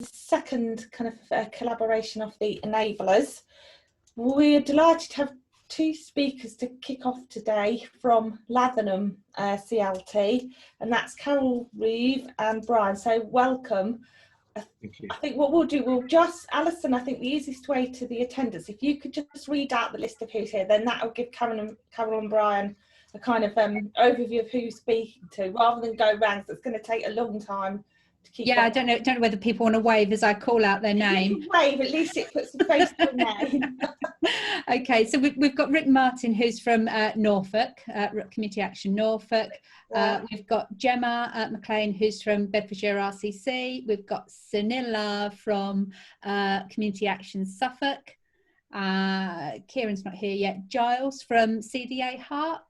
second kind of collaboration of the enablers. We're delighted to have two speakers to kick off today from Lavenham CLT, and that's Carroll, Reeve and Bryan. So welcome. Thank you. I think what we'll do, we'll just, Alison, I think the easiest way to the attendance, if you could just read out the list of who's here, then that'll give Carroll and Bryan a kind of overview of who you're speaking to, rather than go round, because it's going to take a long time to keep. Yeah, I don't know whether people want to wave as I call out their name. Wave, at least it puts a face to a name. Okay, so we've got Rick Martin, who's from Norfolk, Community Action Norfolk. We've got Gemma McLean, who's from Bedfordshire RCC. We've got Sunila from Community Action Suffolk. Kieran's not here yet. Giles from CDA Hearts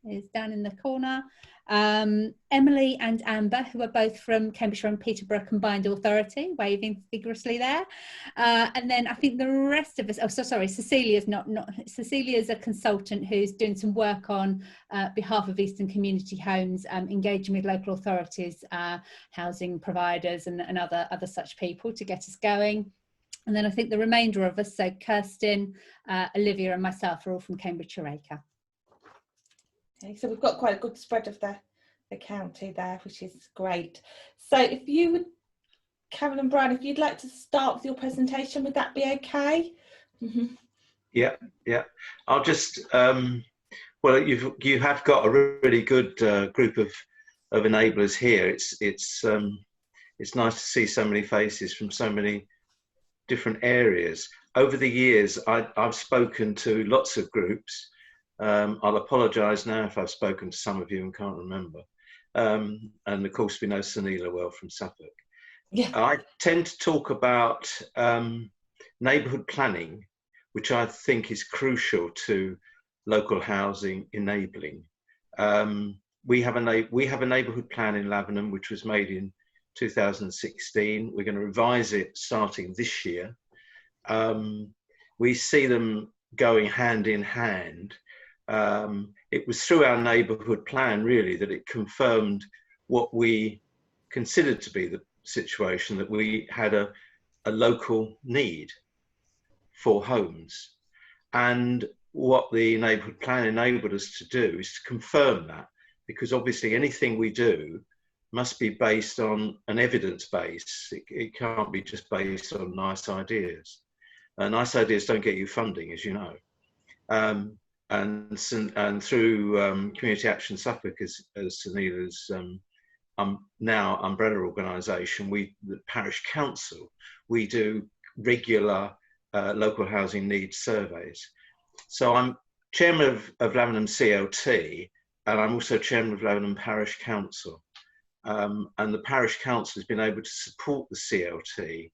is down in the corner. Emily and Amber, who are both from Cambridgeshire and Peterborough Combined Authority, waving vigorously there. And then I think the rest of us, oh, so sorry, Cecilia's Cecilia's a consultant who's doing some work on behalf of Eastern Community Homes, engaging with local authorities, housing providers and other such people to get us going. And then I think the remainder of us, so Kirsten, Olivia and myself, are all from Cambridgeshire Acre. Okay, so we've got quite a good spread of the county there, which is great. So if you would, Carroll and Bryan, if you'd like to start with your presentation, would that be okay? Mm-hmm. Yeah. I'll just, well, you have got a really good group of enablers here. It's nice to see so many faces from so many different areas. Over the years, I've spoken to lots of groups. I'll apologise now if I've spoken to some of you and can't remember. And of course, we know Sunila well from Suffolk. Yeah. I tend to talk about neighbourhood planning, which I think is crucial to local housing enabling. We have a neighbourhood plan in Lavenham, which was made in 2016. We're going to revise it starting this year. We see them going hand in hand. It was through our neighbourhood plan really that it confirmed what we considered to be the situation, that we had a local need for homes. And what the neighbourhood plan enabled us to do is to confirm that, because obviously anything we do must be based on an evidence base. It can't be just based on nice ideas. Nice ideas don't get you funding, as you know. And through Community Action Suffolk, as Sunila's now umbrella organisation, the parish council, we do regular local housing needs surveys. So I'm chairman of Lavenham CLT, and I'm also chairman of Lavenham Parish Council. And the parish council has been able to support the CLT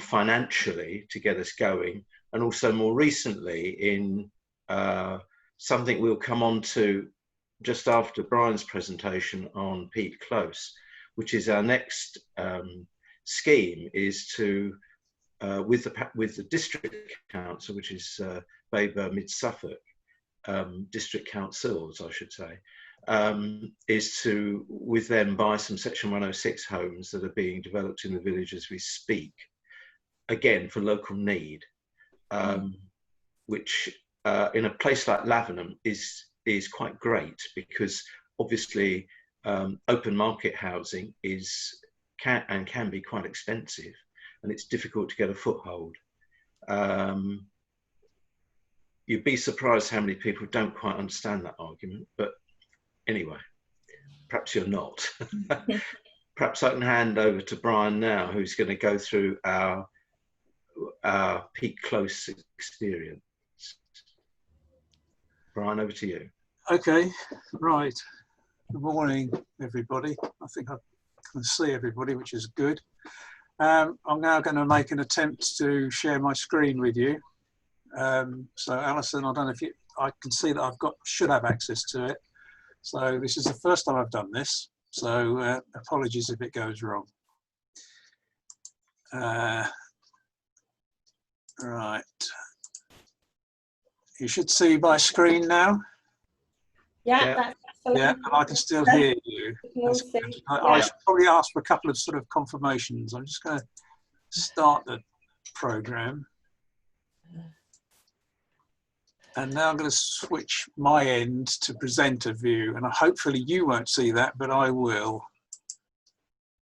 financially to get us going, and also more recently in something we'll come on to just after Bryan's presentation on Peat Close, which is our next scheme, is to with the district council, which is Baber Mid Suffolk district councils, I should say, is to with them buy some Section 106 homes that are being developed in the village as we speak, again for local need, which in a place like Lavenham is quite great, because obviously open market housing can be quite expensive, and it's difficult to get a foothold. You'd be surprised how many people don't quite understand that argument, but anyway, perhaps you're not. Perhaps I can hand over to Bryan now, who's going to go through our Peat Close experience. Bryan, over to you. Okay, right. Good morning, everybody. I think I can see everybody, which is good. I'm now going to make an attempt to share my screen with you. So Alison, I don't know if I can see that should have access to it. So this is the first time I've done this. So apologies if it goes wrong. Right. You should see my screen now. Yeah, that's Yeah, and I can still hear you. That's good. I should probably ask for a couple of sort of confirmations. I'm just going to start the program. And now I'm going to switch my end to presenter view, and hopefully you won't see that, but I will.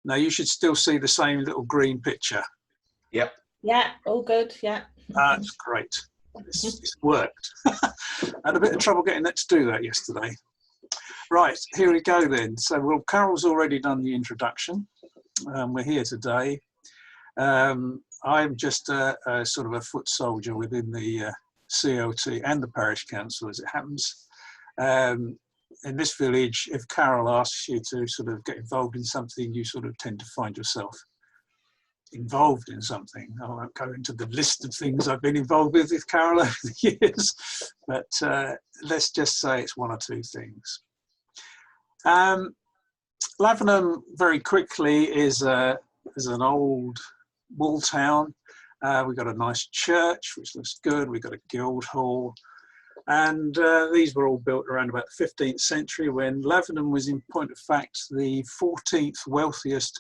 Now you should still see the same little green picture. Yep. Yeah, all good, yeah. That's great. It's worked. I had a bit of trouble getting that to do that yesterday. Right, here we go then. So, well, Carol's already done the introduction. We're here today. I'm just a sort of a foot soldier within the CLT and the parish council, as it happens. In this village, if Carol asks you to sort of get involved in something, you sort of tend to find yourself involved in something. I won't go into the list of things I've been involved with Carol over the years, but let's just say it's one or two things. Lavenham, very quickly, is an old wall town. We've got a nice church, which looks good. We've got a guild hall. And these were all built around about the 15th century, when Lavenham was, in point of fact, the 14th wealthiest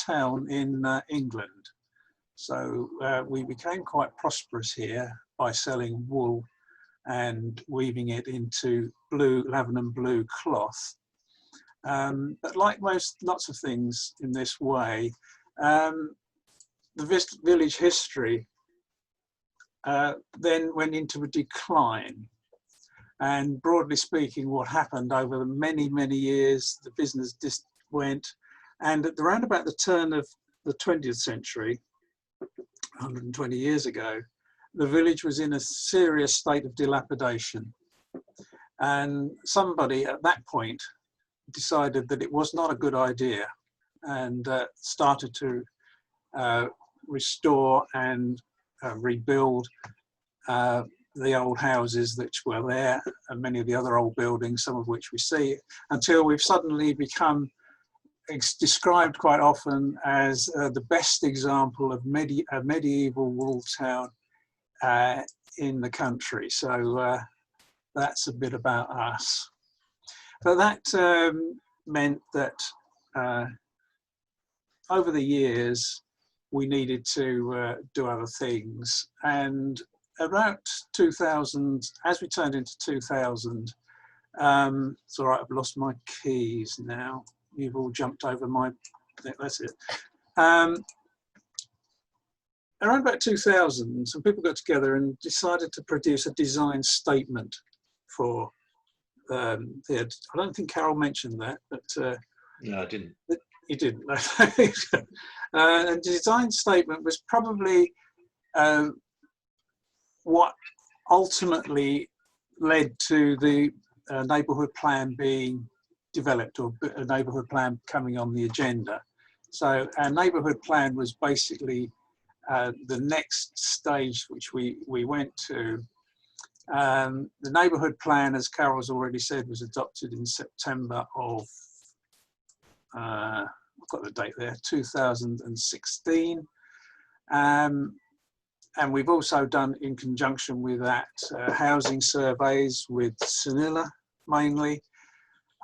town in England. So we became quite prosperous here by selling wool and weaving it into Lavenham blue cloth. But like lots of things in this way, the village history then went into a decline. And broadly speaking, what happened over the many, many years, the business just went. And at around about the turn of the 20th century, 120 years ago, the village was in a serious state of dilapidation. And somebody at that point decided that it was not a good idea, and started to restore and rebuild the old houses that were there, and many of the other old buildings, some of which we see, until we've suddenly become described quite often as the best example of a medieval wall town in the country. So that's a bit about us. But that meant that over the years, we needed to do other things. And about 2000, as we turned into 2000, it's all right, I've lost my keys now. You've all jumped over my, that's it. Around about 2000, some people got together and decided to produce a design statement for I don't think Carol mentioned that, but no, I didn't. You didn't. And the design statement was probably what ultimately led to the neighbourhood plan being developed, or a neighbourhood plan coming on the agenda. So our neighbourhood plan was basically the next stage which we went to. The neighbourhood plan, as Carol's already said, was adopted in September of, I've got the date there, 2016. And we've also done, in conjunction with that, housing surveys with Sunila mainly.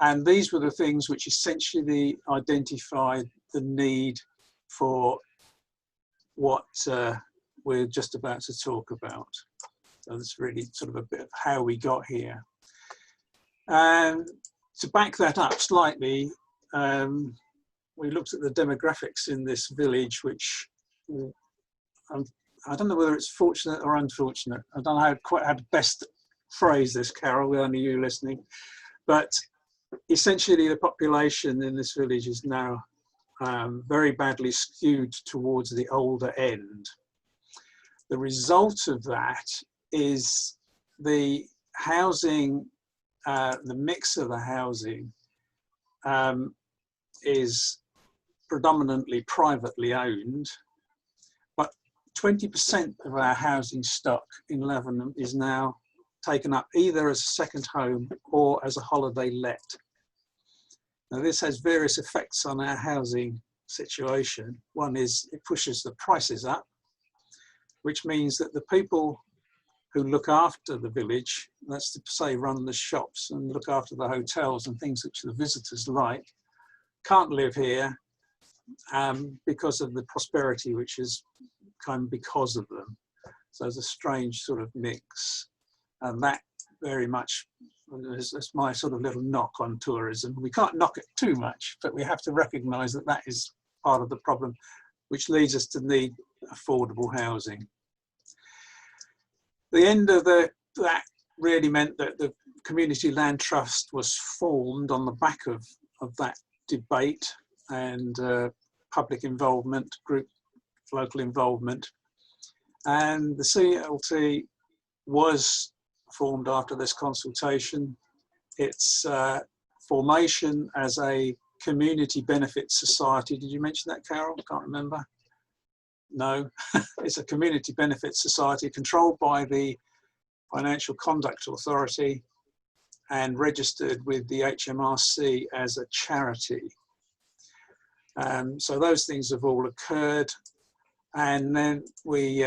And these were the things which essentially identified the need for what we're just about to talk about. So that's really sort of a bit of how we got here. And to back that up slightly, we looked at the demographics in this village, which I don't know whether it's fortunate or unfortunate. I don't know quite how to best phrase this, Carol, with only you listening. But essentially the population in this village is now very badly skewed towards the older end. The result of that is the housing, the mix of the housing is predominantly privately owned, but 20% of our housing stock in Lavenham is now taken up either as a second home or as a holiday let. Now this has various effects on our housing situation. One is it pushes the prices up, which means that the people who look after the village, that's to say run the shops and look after the hotels and things which the visitors like, can't live here because of the prosperity which has come because of them. So there's a strange sort of mix, and that very much is my sort of little knock on tourism. We can't knock it too much, but we have to recognise that that is part of the problem, which leads us to need affordable housing. The end of that really meant that the Community Land Trust was formed on the back of that debate and public involvement, group local involvement. And the CLT was formed after this consultation. Its formation as a community benefit society. Did you mention that, Carol? I can't remember. No, it's a community benefit society controlled by the Financial Conduct Authority and registered with the HMRC as a charity. So those things have all occurred, and then we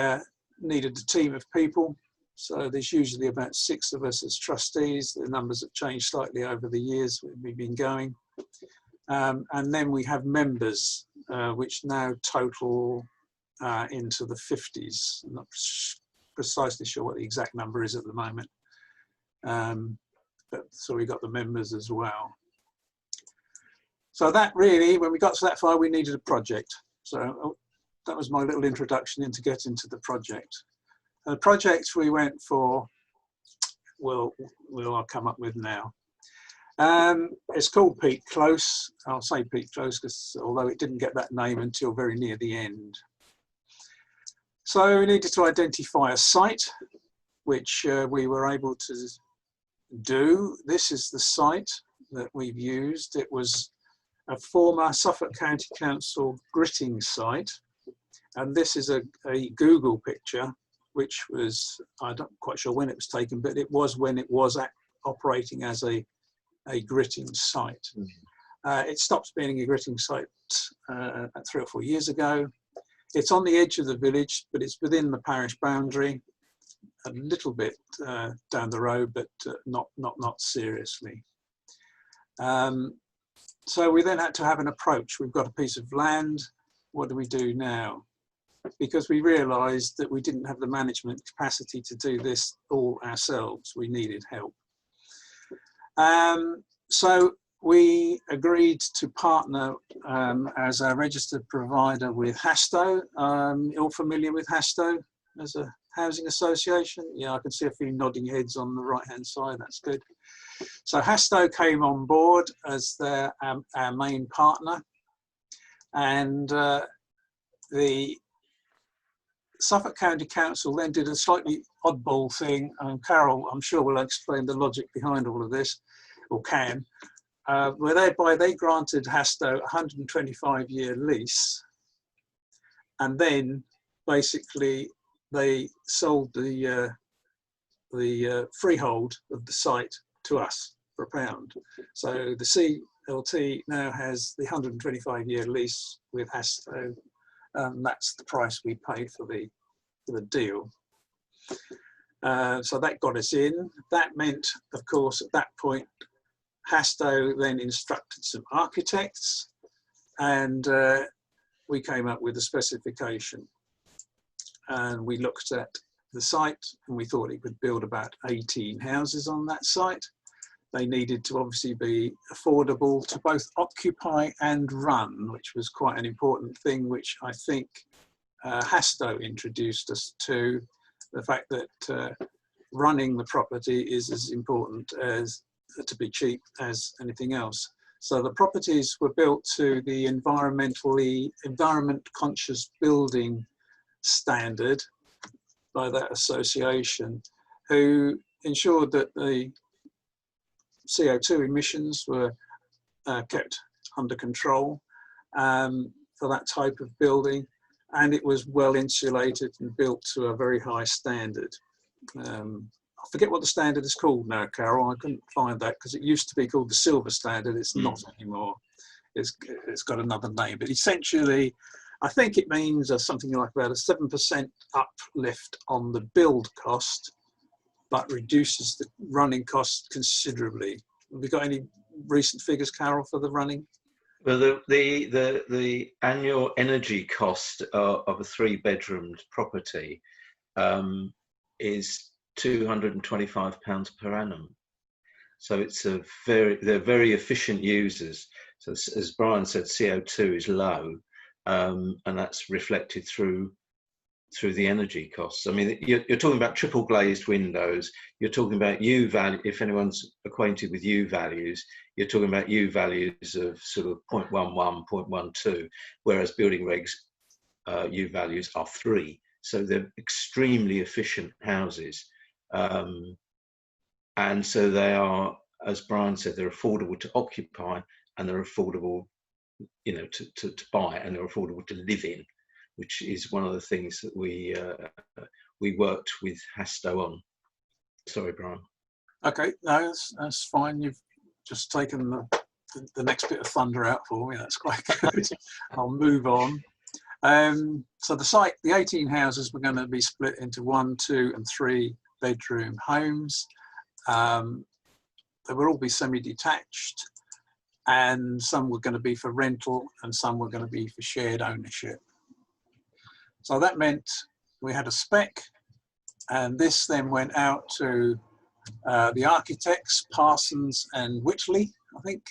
needed a team of people. So there's usually about 6 of us as trustees. The numbers have changed slightly over the years we've been going. And then we have members, which now total into the 50s. I'm not precisely sure what the exact number is at the moment. But so we got the members as well. So that really, when we got to that far, we needed a project. So that was my little introduction into getting to the project. The project we went for, I'll come up with now. It's called Peak Close. I'll say Peak Close because although it didn't get that name until very near the end. So we needed to identify a site, which we were able to do. This is the site that we've used. It was a former Suffolk County Council gritting site. And this is a Google picture, which was, I'm not quite sure when it was taken, but it was when it was operating as a gritting site. It stopped being a gritting site about 3 or 4 years ago. It's on the edge of the village, but it's within the parish boundary, a little bit down the road, but not seriously. So we then had to have an approach. We've got a piece of land. What do we do now? Because we realised that we didn't have the management capacity to do this all ourselves. We needed help. So we agreed to partner as a registered provider with Hasto. You're familiar with Hasto as a housing association? Yeah, I can see a few nodding heads on the right-hand side. That's good. So Hasto came on board as our main partner, and the Suffolk County Council then did a slightly oddball thing, and Carroll, I'm sure, will explain the logic behind all of this, or can, whereby they granted Hasto a 125-year lease, and then basically they sold the freehold of the site to us for £1. So the CLT now has the 125-year lease with Hasto. That's the price we paid for the deal. So that got us in. That meant, of course, at that point, Hasto then instructed some architects, and we came up with a specification. And we looked at the site, and we thought it could build about 18 houses on that site. They needed to obviously be affordable to both occupy and run, which was quite an important thing, which I think Hasto introduced us to, the fact that running the property is as important as to be cheap as anything else. So the properties were built to the environment conscious building standard by that association, who ensured that the CO2 emissions were kept under control for that type of building, and it was well insulated and built to a very high standard. I forget what the standard is called now, Carol. I couldn't find that because it used to be called the Silver Standard. It's not anymore. It's got another name, but essentially I think it means something like about a 7% uplift on the build cost but reduces the running costs considerably. Have we got any recent figures, Carol, for the running? Well, the annual energy cost of a 3-bedroomed property is £225 per annum. So it's they're very efficient users. So as Bryan said, CO2 is low, and that's reflected through the energy costs. I mean, you're talking about triple glazed windows. You're talking about U value. If anyone's acquainted with U values, you're talking about U values of sort of 0.11, 0.12, whereas building regs U values are 3. So they're extremely efficient houses. And so they are, as Bryan said, they're affordable to occupy, and they're affordable, you know, to buy, and they're affordable to live in, which is one of the things that we worked with Hasto on. Sorry, Bryan. Okay, no, that's fine. You've just taken the next bit of thunder out for me. That's quite good. I'll move on. So the site, the 18 houses were going to be split into 1, 2 and 3 bedroom homes. They would all be semi-detached, and some were going to be for rental and some were going to be for shared ownership. So that meant we had a spec, and this then went out to the architects, Parsons and Whitley, I think,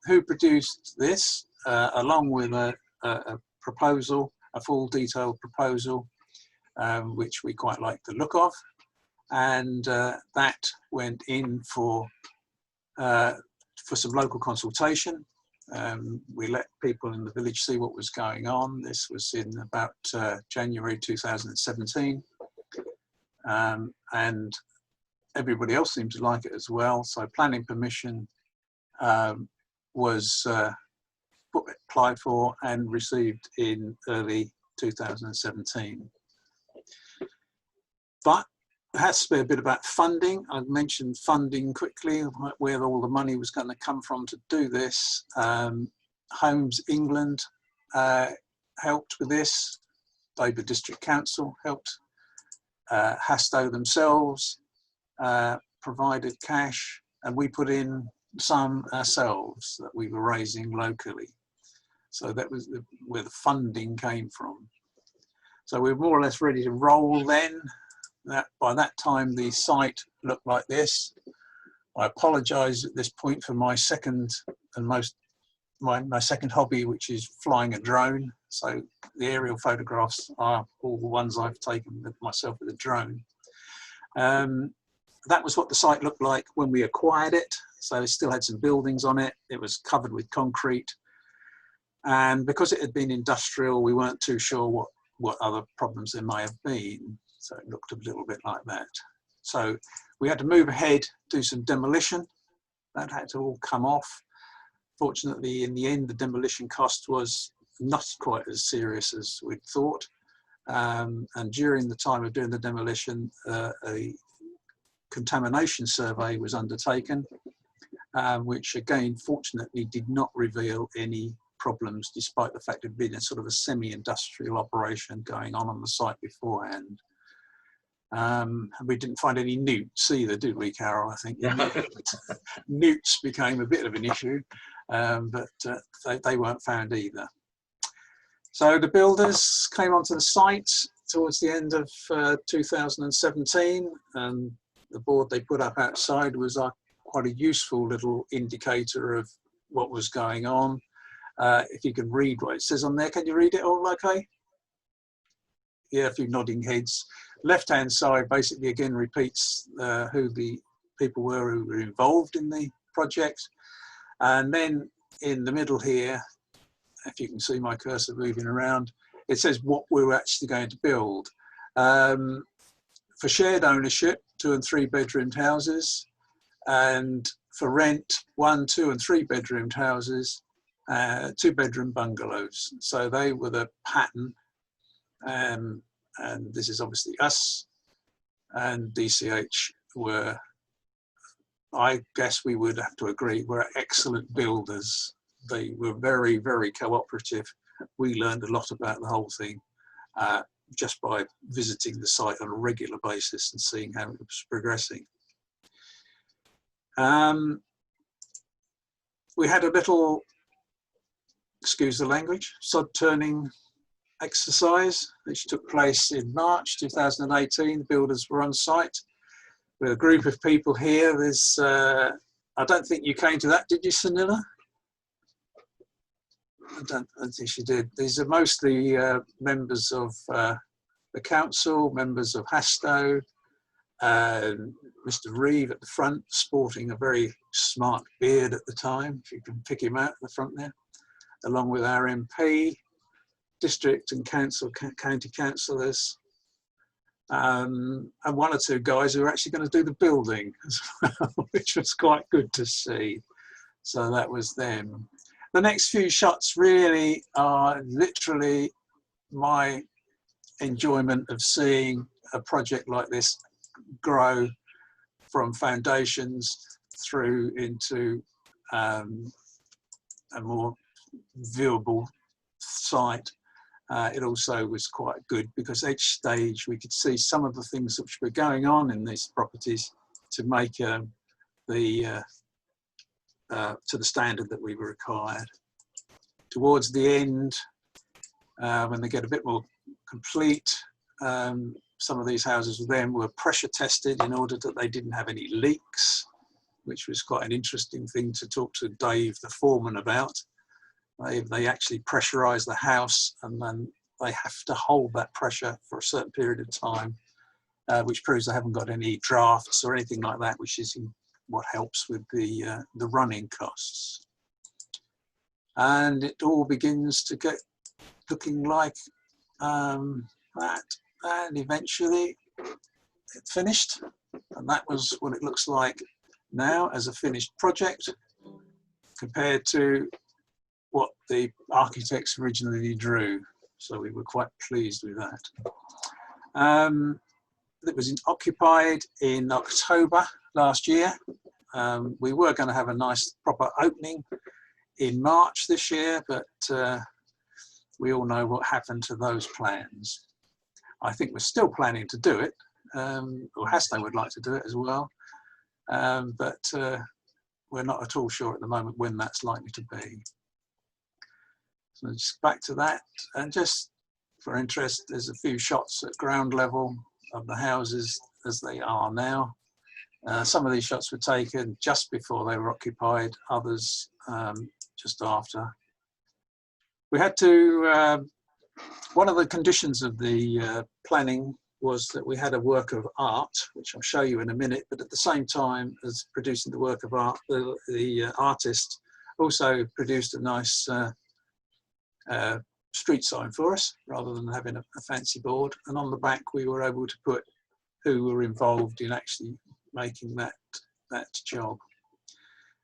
who produced this along with a proposal, a full detailed proposal, which we quite liked the look of. And that went in for some local consultation. We let people in the village see what was going on. This was in about January 2017. And everybody else seemed to like it as well. So planning permission was applied for and received in early 2017. But it has to be a bit about funding. I've mentioned funding quickly, where all the money was going to come from to do this. Homes England helped with this. Dover District Council helped. Hasto themselves provided cash, and we put in some ourselves that we were raising locally. So that was where the funding came from. So we were more or less ready to roll then. By that time, the site looked like this. I apologise at this point for my second and my second hobby, which is flying a drone. So the aerial photographs are all the ones I've taken myself with a drone. That was what the site looked like when we acquired it. So it still had some buildings on it. It was covered with concrete. And because it had been industrial, we weren't too sure what other problems there may have been. So it looked a little bit like that. So we had to move ahead, do some demolition. That had to all come off. Fortunately, in the end, the demolition cost was not quite as serious as we'd thought. And during the time of doing the demolition, a contamination survey was undertaken, which again, fortunately, did not reveal any problems, despite the fact it had been a sort of a semi-industrial operation going on the site beforehand. We didn't find any newts either, did we, Carol? I think newts became a bit of an issue, but they weren't found either. So the builders came onto the site towards the end of 2017, and the board they put up outside was quite a useful little indicator of what was going on. If you can read what it says on there, can you read it all okay? Yeah, a few nodding heads. Left-hand side basically again repeats who the people were who were involved in the project. And then in the middle here, if you can see my cursor moving around, it says what we were actually going to build. For shared ownership, 2 and 3 bedroomed houses, and for rent, 1, 2 and 3 bedroomed houses, 2 bedroom bungalows. So they were the pattern. And this is obviously us, and ECH were, I guess we would have to agree, were excellent builders. They were very, very cooperative. We learned a lot about the whole thing. just by visiting the site on a regular basis and seeing how it was progressing. We had a little, excuse the language, sod turning exercise which took place in March 2018. The builders were on site with a group of people here. There's, I don't think you came to that, did you, Sunila? I don't think she did. These are mostly members of the council, members of Hasto, Mr. Reeve at the front, sporting a very smart beard at the time, if you can pick him out at the front there, along with our MP, district and council, county councillors, and one or two guys who were actually going to do the building as well, which was quite good to see. So that was them. The next few shots really are literally my enjoyment of seeing a project like this grow from foundations through into a more viewable site. It also was quite good because each stage we could see some of the things which were going on in these properties to make to the standard that we were required. Towards the end, when they get a bit more complete, some of these houses then were pressure tested in order that they didn't have any leaks, which was quite an interesting thing to talk to Dave, the foreman, about. They actually pressurise the house and then they have to hold that pressure for a certain period of time, which proves they haven't got any drafts or anything like that, which is what helps with the running costs. And it all begins to get looking like that, and eventually it finished, and that was what it looks like now as a finished project compared to what the architects originally drew. So we were quite pleased with that. It was occupied in October last year. We were going to have a nice proper opening in March this year, but we all know what happened to those plans. I think we're still planning to do it, or Hasto would like to do it as well, but we're not at all sure at the moment when that's likely to be. So just back to that, and just for interest, there's a few shots at ground level of the houses as they are now. Some of these shots were taken just before they were occupied, others just after. We had to, one of the conditions of the planning was that we had a work of art, which I'll show you in a minute, but at the same time as producing the work of art, the artist also produced a nice street sign for us, rather than having a fancy board. And on the back, we were able to put who were involved in actually making that job.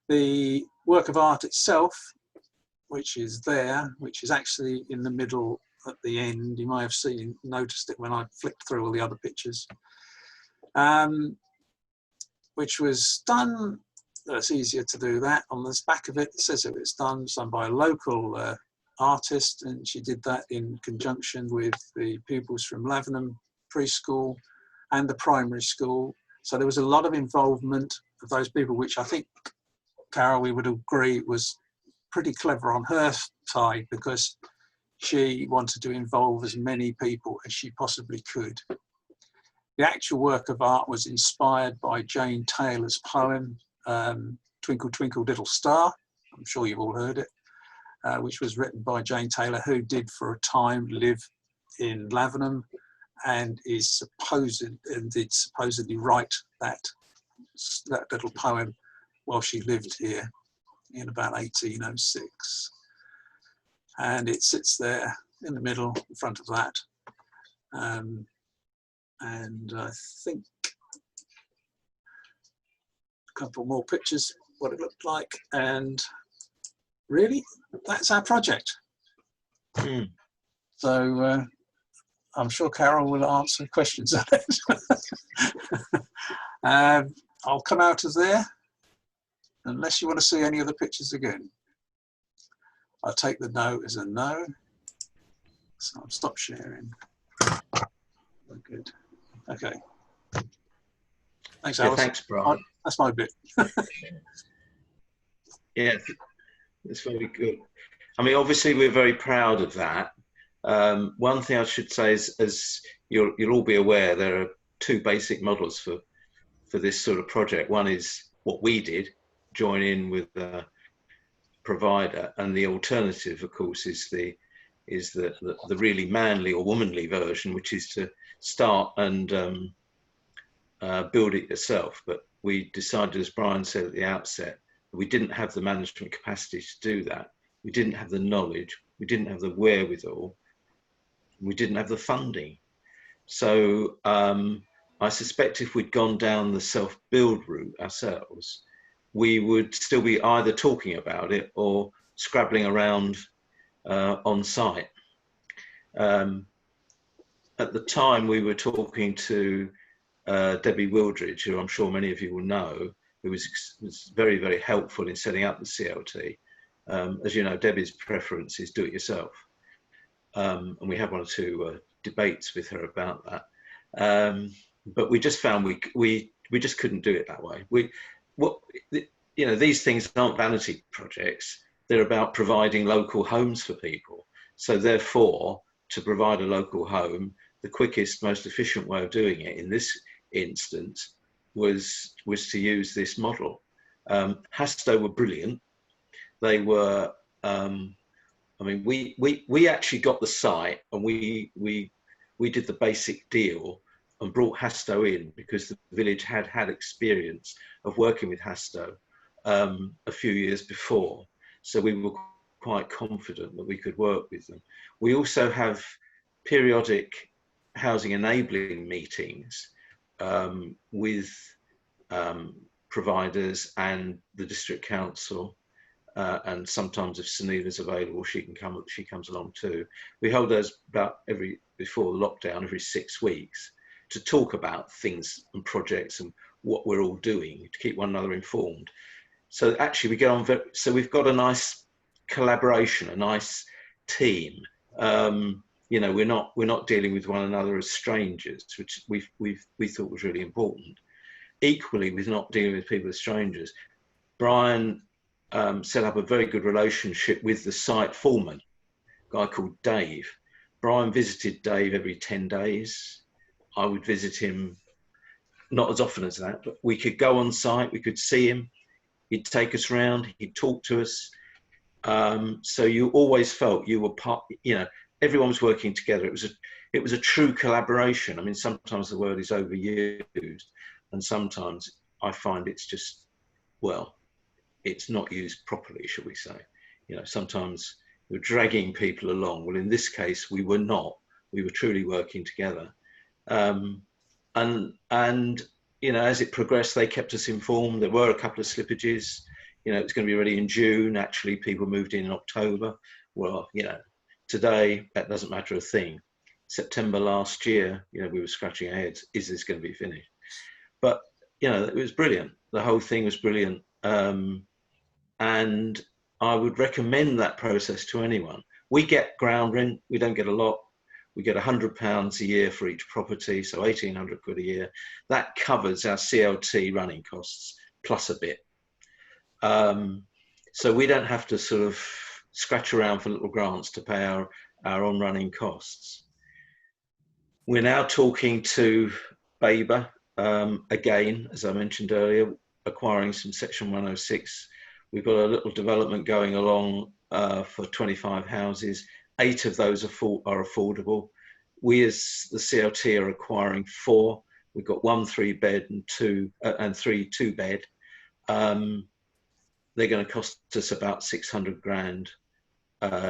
The work of art itself, which is there, which is actually in the middle at the end, you might have noticed it when I flipped through all the other pictures, which was done, it's easier to do that. On the back of it, it says it was done by a local artist, and she did that in conjunction with the pupils from Lavenham preschool and the primary school. So there was a lot of involvement of those people, which I think, Carol, we would agree was pretty clever on her side, because she wanted to involve as many people as she possibly could. The actual work of art was inspired by Jane Taylor's poem, Twinkle, Twinkle, Little Star. I'm sure you've all heard it, which was written by Jane Taylor, who did for a time live in Lavenham and did supposedly write that little poem while she lived here in about 1806. And it sits there in the middle, in front of that. And I think a couple more pictures, what it looked like. And really, that's our project. Mm. So I'm sure Carol will answer questions on it. I'll come out of there, unless you want to see any of the pictures again. I'll take the no as a no. So I'll stop sharing. Good. Okay. Thanks, Yeah, Alice. thanks, Brian. That's my bit. Yeah, it's very good. I mean, obviously, we're very proud of that. One thing I should say is, as you'll all be aware, there are two basic models for this sort of project. One is what we did, join in with the provider, and the alternative, of course, is the really manly or womanly version, which is to start and build it yourself. But we decided, as Brian said at the outset, that we didn't have the management capacity to do that. We didn't have the knowledge, we didn't have the wherewithal, we didn't have the funding. So I suspect if we'd gone down the self-build route ourselves, we would still be either talking about it or scrabbling around on site. At the time, we were talking to Debbie Wildridge, who I'm sure many of you will know, who was very, very helpful in setting up the CLT. As you know, Debbie's preference is do it yourself. And we had one or two debates with her about that. But we just found we just couldn't do it that way. You know, these things aren't vanity projects. They're about providing local homes for people. So therefore, to provide a local home, the quickest, most efficient way of doing it in this instance was to use this model. Hasto were brilliant. They were, I mean, we actually got the site, and we did the basic deal and brought Hasto in because the village had experience of working with Hasto a few years before. So we were quite confident that we could work with them. We also have periodic housing enabling meetings with providers and the district council, and sometimes if Sunita's available, she comes along too. We hold those before the lockdown every 6 weeks to talk about things and projects and what we're all doing to keep one another informed. So actually we get on so we've got a nice collaboration, a nice team. You know, we're not dealing with one another as strangers, which we thought was really important. Equally, with not dealing with people as strangers, Bryan set up a very good relationship with the site foreman, a guy called Dave. Bryan visited Dave every 10 days. I would visit him not as often as that, but we could go on site, we could see him, he'd take us around, he'd talk to us. So you always felt you were part, you know, everyone was working together. It was a true collaboration. I mean, sometimes the word is overused, and sometimes I find it's just, well, it's not used properly, shall we say. You know, sometimes we're dragging people along. Well, in this case, we were not. We were truly working together. And you know, as it progressed, they kept us informed. There were a couple of slippages. You know, it's going to be ready in June. Actually, people moved in October. Well, you know, today, that doesn't matter a thing. September last year, you know, we were scratching our heads. Is this going to be finished? But, you know, it was brilliant. The whole thing was brilliant. And I would recommend that process to anyone. We get ground rent. We don't get a lot. We get £100 a year for each property, so 1,800 quid a year. That covers our CLT running costs, plus a bit. So we don't have to sort of scratch around for little grants to pay our on-running costs. We're now talking to Baber, again, as I mentioned earlier, acquiring some Section 106. We've got a little development going along for 25 houses. 8 of those are affordable. We as the CLT are acquiring 4. We've got 1 3-bed and 3 2-bed. They're going to cost us about 600 grand,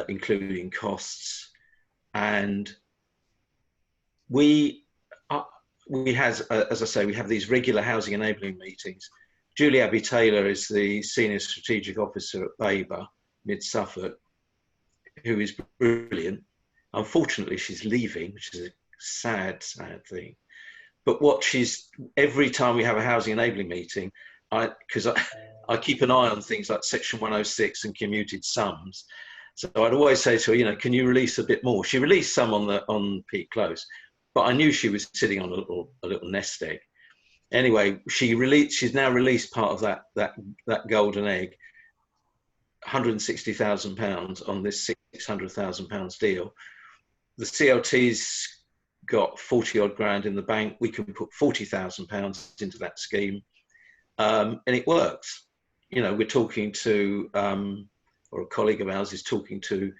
including costs. And we have, as I say, we have these regular housing enabling meetings. Julie Abbey Taylor is the Senior Strategic Officer at Baber, Mid Suffolk, who is brilliant. Unfortunately, she's leaving, which is a sad, sad thing. But every time we have a housing enabling meeting, because I keep an eye on things like Section 106 and commuted sums. So I'd always say to her, you know, can you release a bit more? She released some on Peak Close, but I knew she was sitting on a little nest egg. Anyway, she's now released part of that golden egg, £160,000 on this £600,000 deal. The CLT's got 40 odd grand in the bank. We can put £40,000 into that scheme, and it works. You know, we're talking to, or a colleague of ours is talking to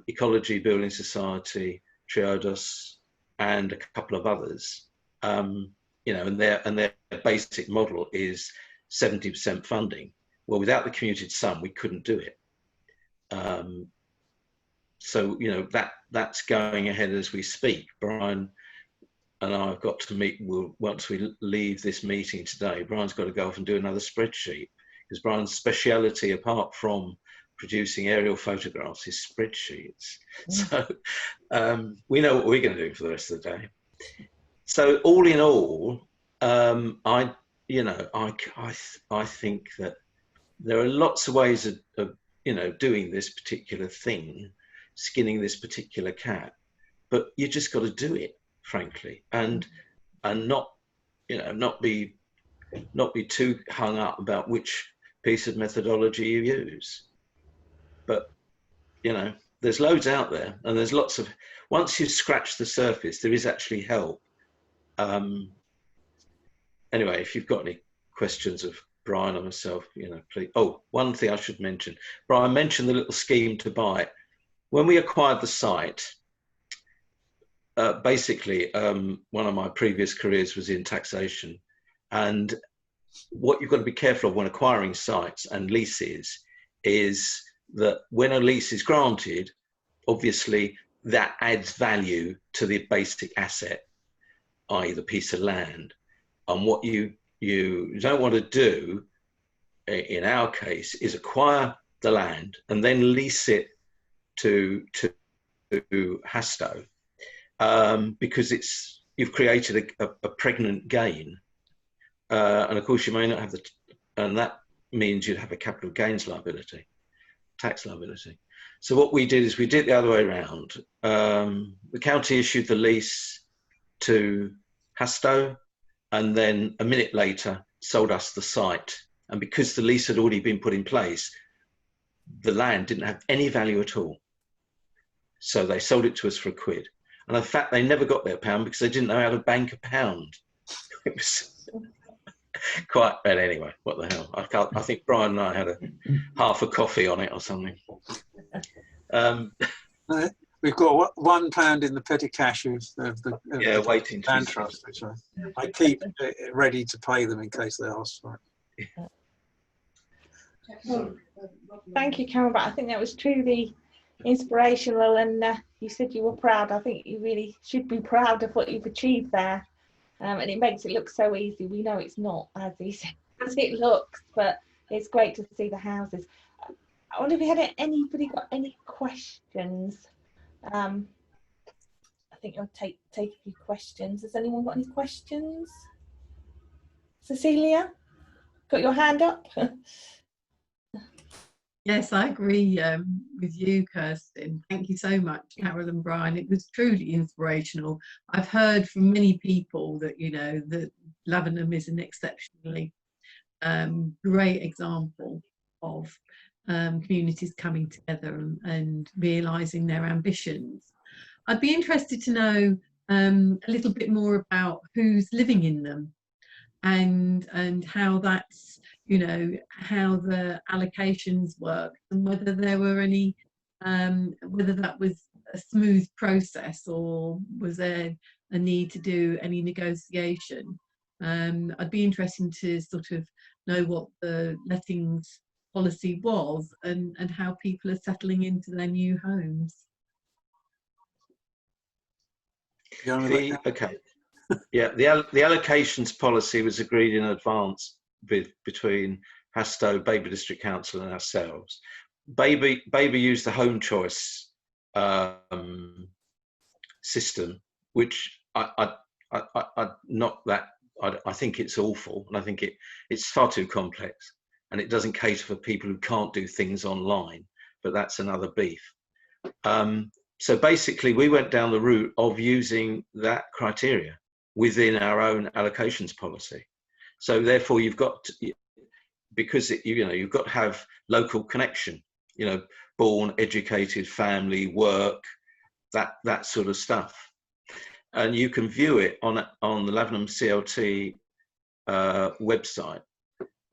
Ecology Building Society, Triodos, and a couple of others. You know, and their basic model is 70% funding. Well, without the commuted sum, we couldn't do it. So, you know, that's going ahead as we speak. Bryan and I have got to meet, once we leave this meeting today, Bryan's got to go off and do another spreadsheet, because Bryan's speciality, apart from producing aerial photographs, is spreadsheets. So we know what we're going to do for the rest of the day. So all in all, I think that there are lots of ways of you know, doing this particular thing, skinning this particular cat, but you just got to do it, frankly, and not, you know, not be too hung up about which piece of methodology you use. But you know, there's loads out there, and there's lots of, once you scratch the surface, there is actually help. Anyway, if you've got any questions of Bryan or myself, you know, please. Oh, one thing I should mention. Bryan mentioned the little scheme to buy. When we acquired the site, basically, one of my previous careers was in taxation. And what you've got to be careful of when acquiring sites and leases is that when a lease is granted, obviously that adds value to the basic asset, i.e. the piece of land. And what you don't want to do, in our case, is acquire the land and then lease it to Hasto, because you've created a pregnant gain, and of course you may not have and that means you'd have a capital gains liability, tax liability. So what we did is we did it the other way around. The county issued the lease to Hasto, and then a minute later sold us the site. And because the lease had already been put in place, the land didn't have any value at all. So they sold it to us for £1. And in fact, they never got their pound because they didn't know how to bank a pound. It was quite, but anyway, what the hell. I think Bryan and I had half a coffee on it or something. We've got £1 in the petty cash of the waiting land trust, which I keep ready to pay them in case they ask for it. Well, thank you, Carol. But I think that was truly inspirational, and you said you were proud. I think you really should be proud of what you've achieved there, and it makes it look so easy. We know it's not as easy as it looks, but it's great to see the houses. I wonder if anybody got any questions. I think I'll take a few questions. Has anyone got any questions? Cecilia, got your hand up? Yes, I agree with you, Kirsten. Thank you so much, Carol and Bryan. It was truly inspirational. I've heard from many people that, you know, that Lavenham is an exceptionally great example of communities coming together and realising their ambitions. I'd be interested to know a little bit more about who's living in them and how that's, you know, how the allocations work, and whether there were any, whether that was a smooth process or was there a need to do any negotiation. I'd be interested to sort of know what the lettings policy was and how people are settling into their new homes. Okay. Yeah, the allocations policy was agreed in advance between Hasto, Baby District Council and ourselves. Baby used the home choice system, which I think it's awful, and I think it's far too complex, and it doesn't cater for people who can't do things online, but that's another beef. So basically, we went down the route of using that criteria within our own allocations policy. So therefore, you've got to, because you've got to have local connection. Born, educated, family, work, that sort of stuff, and you can view it on the Lavenham CLT website.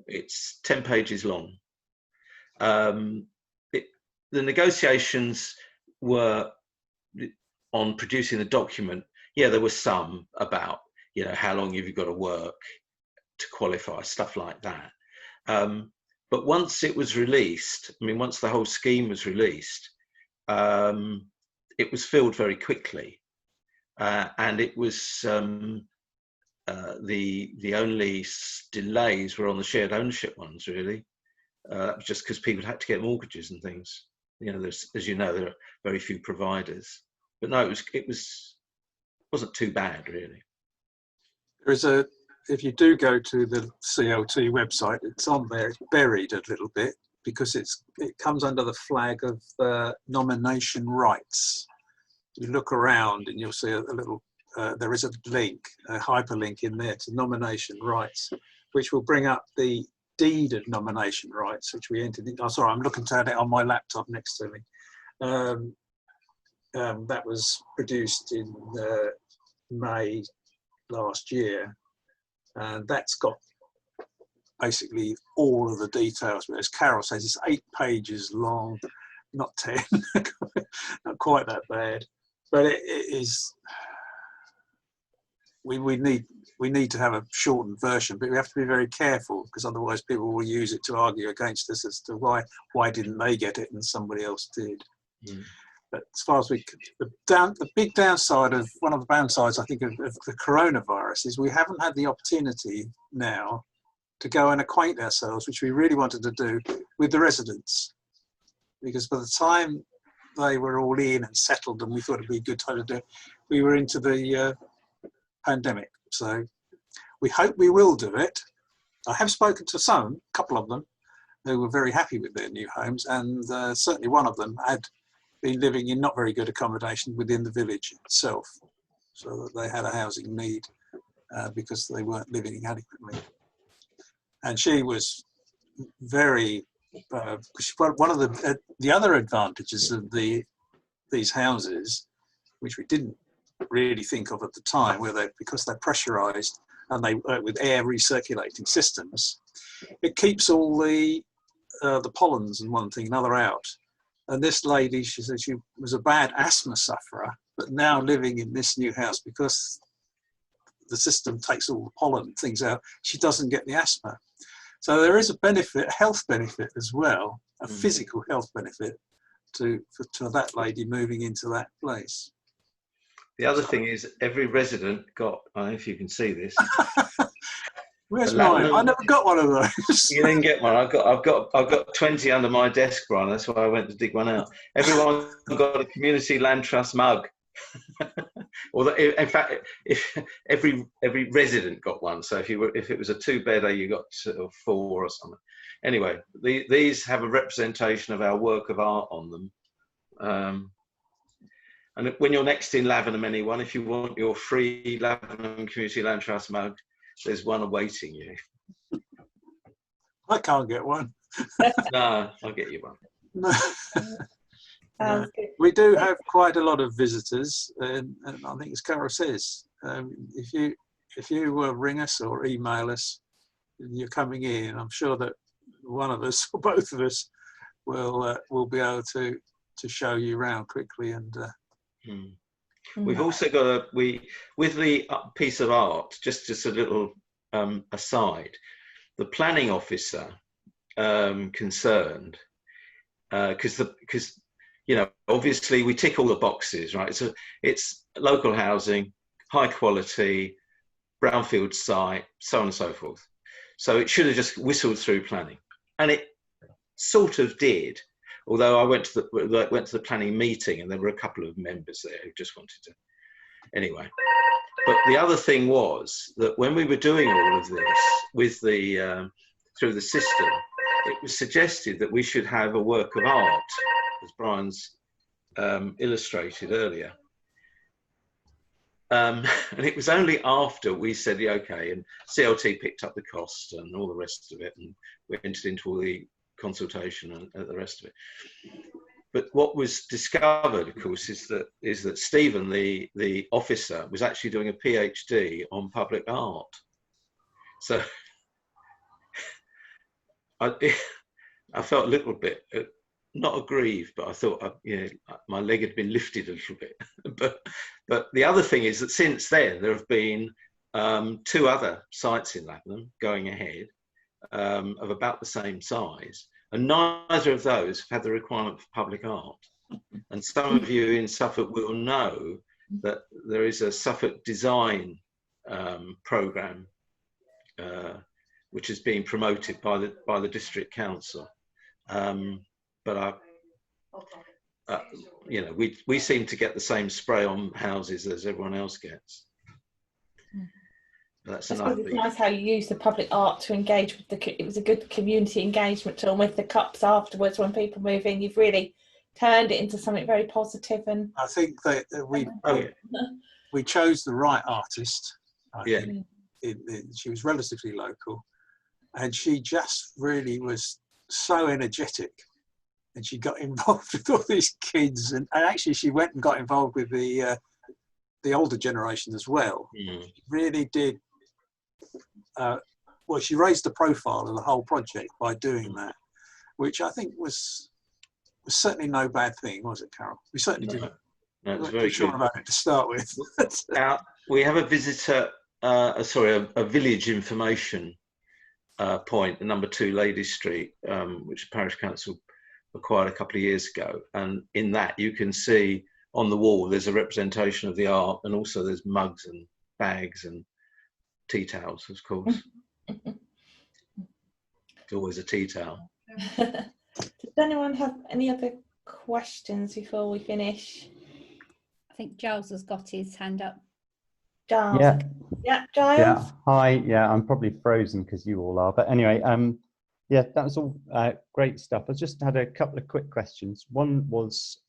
It's 10 pages long. The negotiations were on producing the document. Yeah, there was some about how long have you got to work to qualify, stuff like that. But once it was released, once the whole scheme was released, it was filled very quickly, and it was the only delays were on the shared ownership ones, really. Just because people had to get mortgages and things. There's, as you know, there are very few providers. But no, it wasn't too bad, really. If you do go to the CLT website, it's on there. It's buried a little bit because it comes under the flag of nomination rights. You look around and you'll see a little. There is a link, a hyperlink in there to nomination rights, which will bring up the deed of nomination rights, which we entered in. Oh, sorry, I'm looking at it on my laptop next to me. That was produced in May last year, and that's got basically all of the details. But as Carroll says, it's 8 pages long, not 10, not quite that bad, but it is. We need to have a shortened version, but we have to be very careful because otherwise people will use it to argue against us as to why didn't they get it and somebody else did. Mm. But as far as the big downside of one of the downsides, I think, of the coronavirus is we haven't had the opportunity now to go and acquaint ourselves, which we really wanted to do, with the residents, because by the time they were all in and settled and we thought it'd be a good time to do it, we were into the pandemic. So we hope we will do it. I have spoken to a couple of them, who were very happy with their new homes, and certainly one of them had been living in not very good accommodation within the village itself, so that they had a housing need because they weren't living adequately. And she was very, one of the other advantages of these houses, which we didn't really think of at the time, because they're pressurized and they work with air recirculating systems, it keeps all the pollens and one thing another out. And this lady, she said she was a bad asthma sufferer, but now living in this new house, because the system takes all the pollen things out, she doesn't get the asthma. So there is a benefit, a health benefit as well, a physical health benefit to that lady moving into that place. The other thing is every resident got, I don't know if you can see this. Where's mine? I never got one of those. You didn't get one. I've got 20 under my desk, Bryan. That's why I went to dig one out. Everyone got a Community Land Trust mug. Or in fact, if every resident got one. So if it was a 2-bedder, you got 4 or something. Anyway, these have a representation of our work of art on them. And when you're next in Lavenham, anyone, if you want your free Lavenham Community Land Trust mug, there's one awaiting you. I can't get one. No, I'll get you one. No. We do have quite a lot of visitors, and I think, as Carroll says, if you ring us or email us, and you're coming in, I'm sure that one of us or both of us will be able to show you around quickly and. We've also got with the piece of art, just a little aside, the planning officer concerned, because obviously we tick all the boxes, right? So it's local housing, high quality, brownfield site, so on and so forth. So it should have just whistled through planning, and it sort of did. Although I went to the planning meeting and there were a couple of members there who just wanted to, anyway. But the other thing was that when we were doing all of this with through the system, it was suggested that we should have a work of art, as Bryan's illustrated earlier. And it was only after we said, yeah, okay, and CLT picked up the cost and all the rest of it, and we entered into all the consultation and the rest of it. But what was discovered, of course, is that Stephen, the officer, was actually doing a PhD on public art. So I felt a little bit, not aggrieved, but I thought, my leg had been lifted a little bit. but the other thing is that since then, there have been 2 other sites in Lavenham going ahead of about the same size. And neither of those have had the requirement for public art. And some of you in Suffolk will know that there is a Suffolk design programme which is being promoted by the district council. But we seem to get the same spray on houses as everyone else gets. That's another. It's nice how you use the public art to engage with it was a good community engagement tool with the cups afterwards when people move in. You've really turned it into something very positive. And I think that we chose the right artist. Yeah. She was relatively local, and she just really was so energetic, and she got involved with all these kids, and actually she went and got involved with the older generation as well. She really did. Well, she raised the profile of the whole project by doing that, which I think was certainly no bad thing, was it, Carol? We certainly didn't. No, it was very sure good. about it to start with. Now, we have a visitor, a village information point, number 2 Ladies Street, which Parish Council acquired a couple of years ago. And in that, you can see on the wall, there's a representation of the art, and also there's mugs and bags and tea towels, of course. It's always a tea towel. Does anyone have any other questions before we finish? I think Giles has got his hand up. Giles. Yeah. Yeah, Giles. Yeah. Hi. Yeah, I'm probably frozen because you all are. But anyway, yeah, that was all great stuff. I just had a couple of quick questions. One was,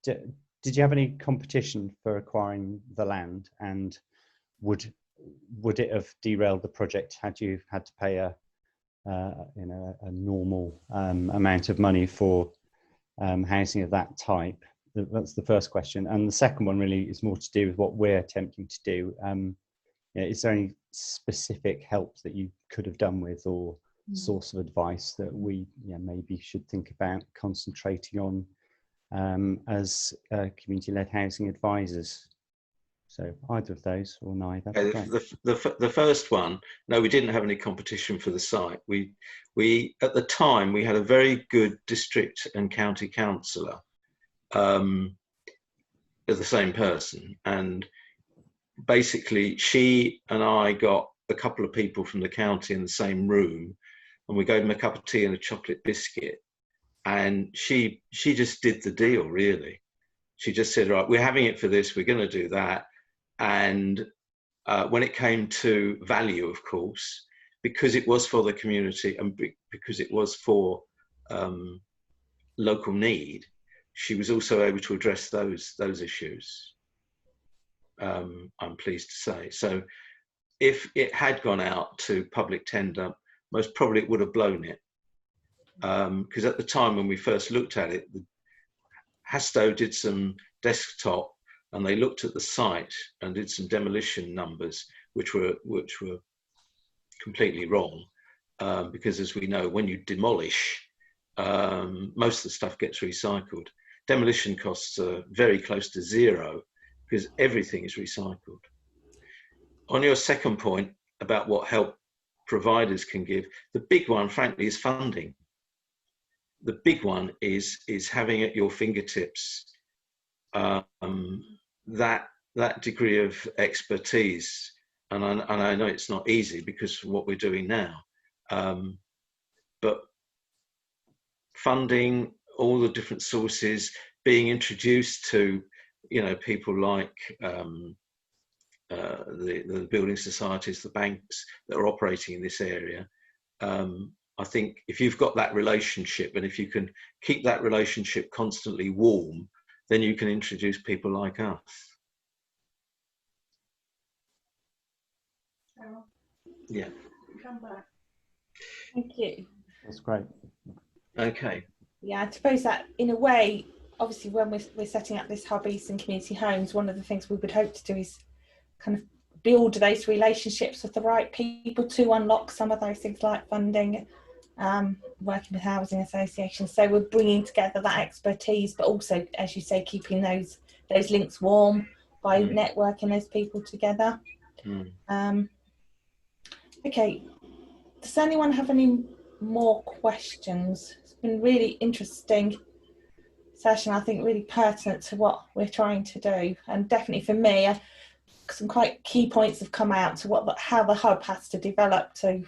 did you have any competition for acquiring the land, and would it have derailed the project had you had to pay a normal amount of money for housing of that type? That's the first question. And the second one really is more to do with what we're attempting to do. Is there any specific help that you could have done with, or source of advice that we maybe should think about concentrating on as community-led housing advisors? So either of those or neither. The first one, no, we didn't have any competition for the site. We at the time we had a very good district and county councillor, the same person, and basically she and I got a couple of people from the county in the same room, and we gave them a cup of tea and a chocolate biscuit, and she just did the deal. Really, she just said, right, we're having it for this, we're going to do that. And when it came to value, of course, because it was for the community and because it was for local need, she was also able to address those issues, I'm pleased to say. So if it had gone out to public tender, most probably it would have blown it. Because at the time when we first looked at it, Hastow did some desktop, and they looked at the site and did some demolition numbers, which were completely wrong, because as we know, when you demolish, most of the stuff gets recycled. Demolition costs are very close to zero because everything is recycled. On your second point about what help providers can give, the big one, frankly, is funding. The big one is having at your fingertips that degree of expertise, and I know it's not easy because of what we're doing now, but funding, all the different sources, being introduced to people like the building societies, the banks that are operating in this area. I think if you've got that relationship, and if you can keep that relationship constantly warm then you can introduce people like us. Yeah. Come back. Thank you. That's great. Okay. Yeah, I suppose that in a way, obviously when we're setting up this hub Eastern Community Homes, one of the things we would hope to do is kind of build those relationships with the right people to unlock some of those things like funding, working with housing associations. So we're bringing together that expertise, but also, as you say, keeping those links warm by networking those people together. Okay, does anyone have any more questions? It's been really interesting session, I think, really pertinent to what we're trying to do, and definitely for me, some quite key points have come out to how the hub has to develop to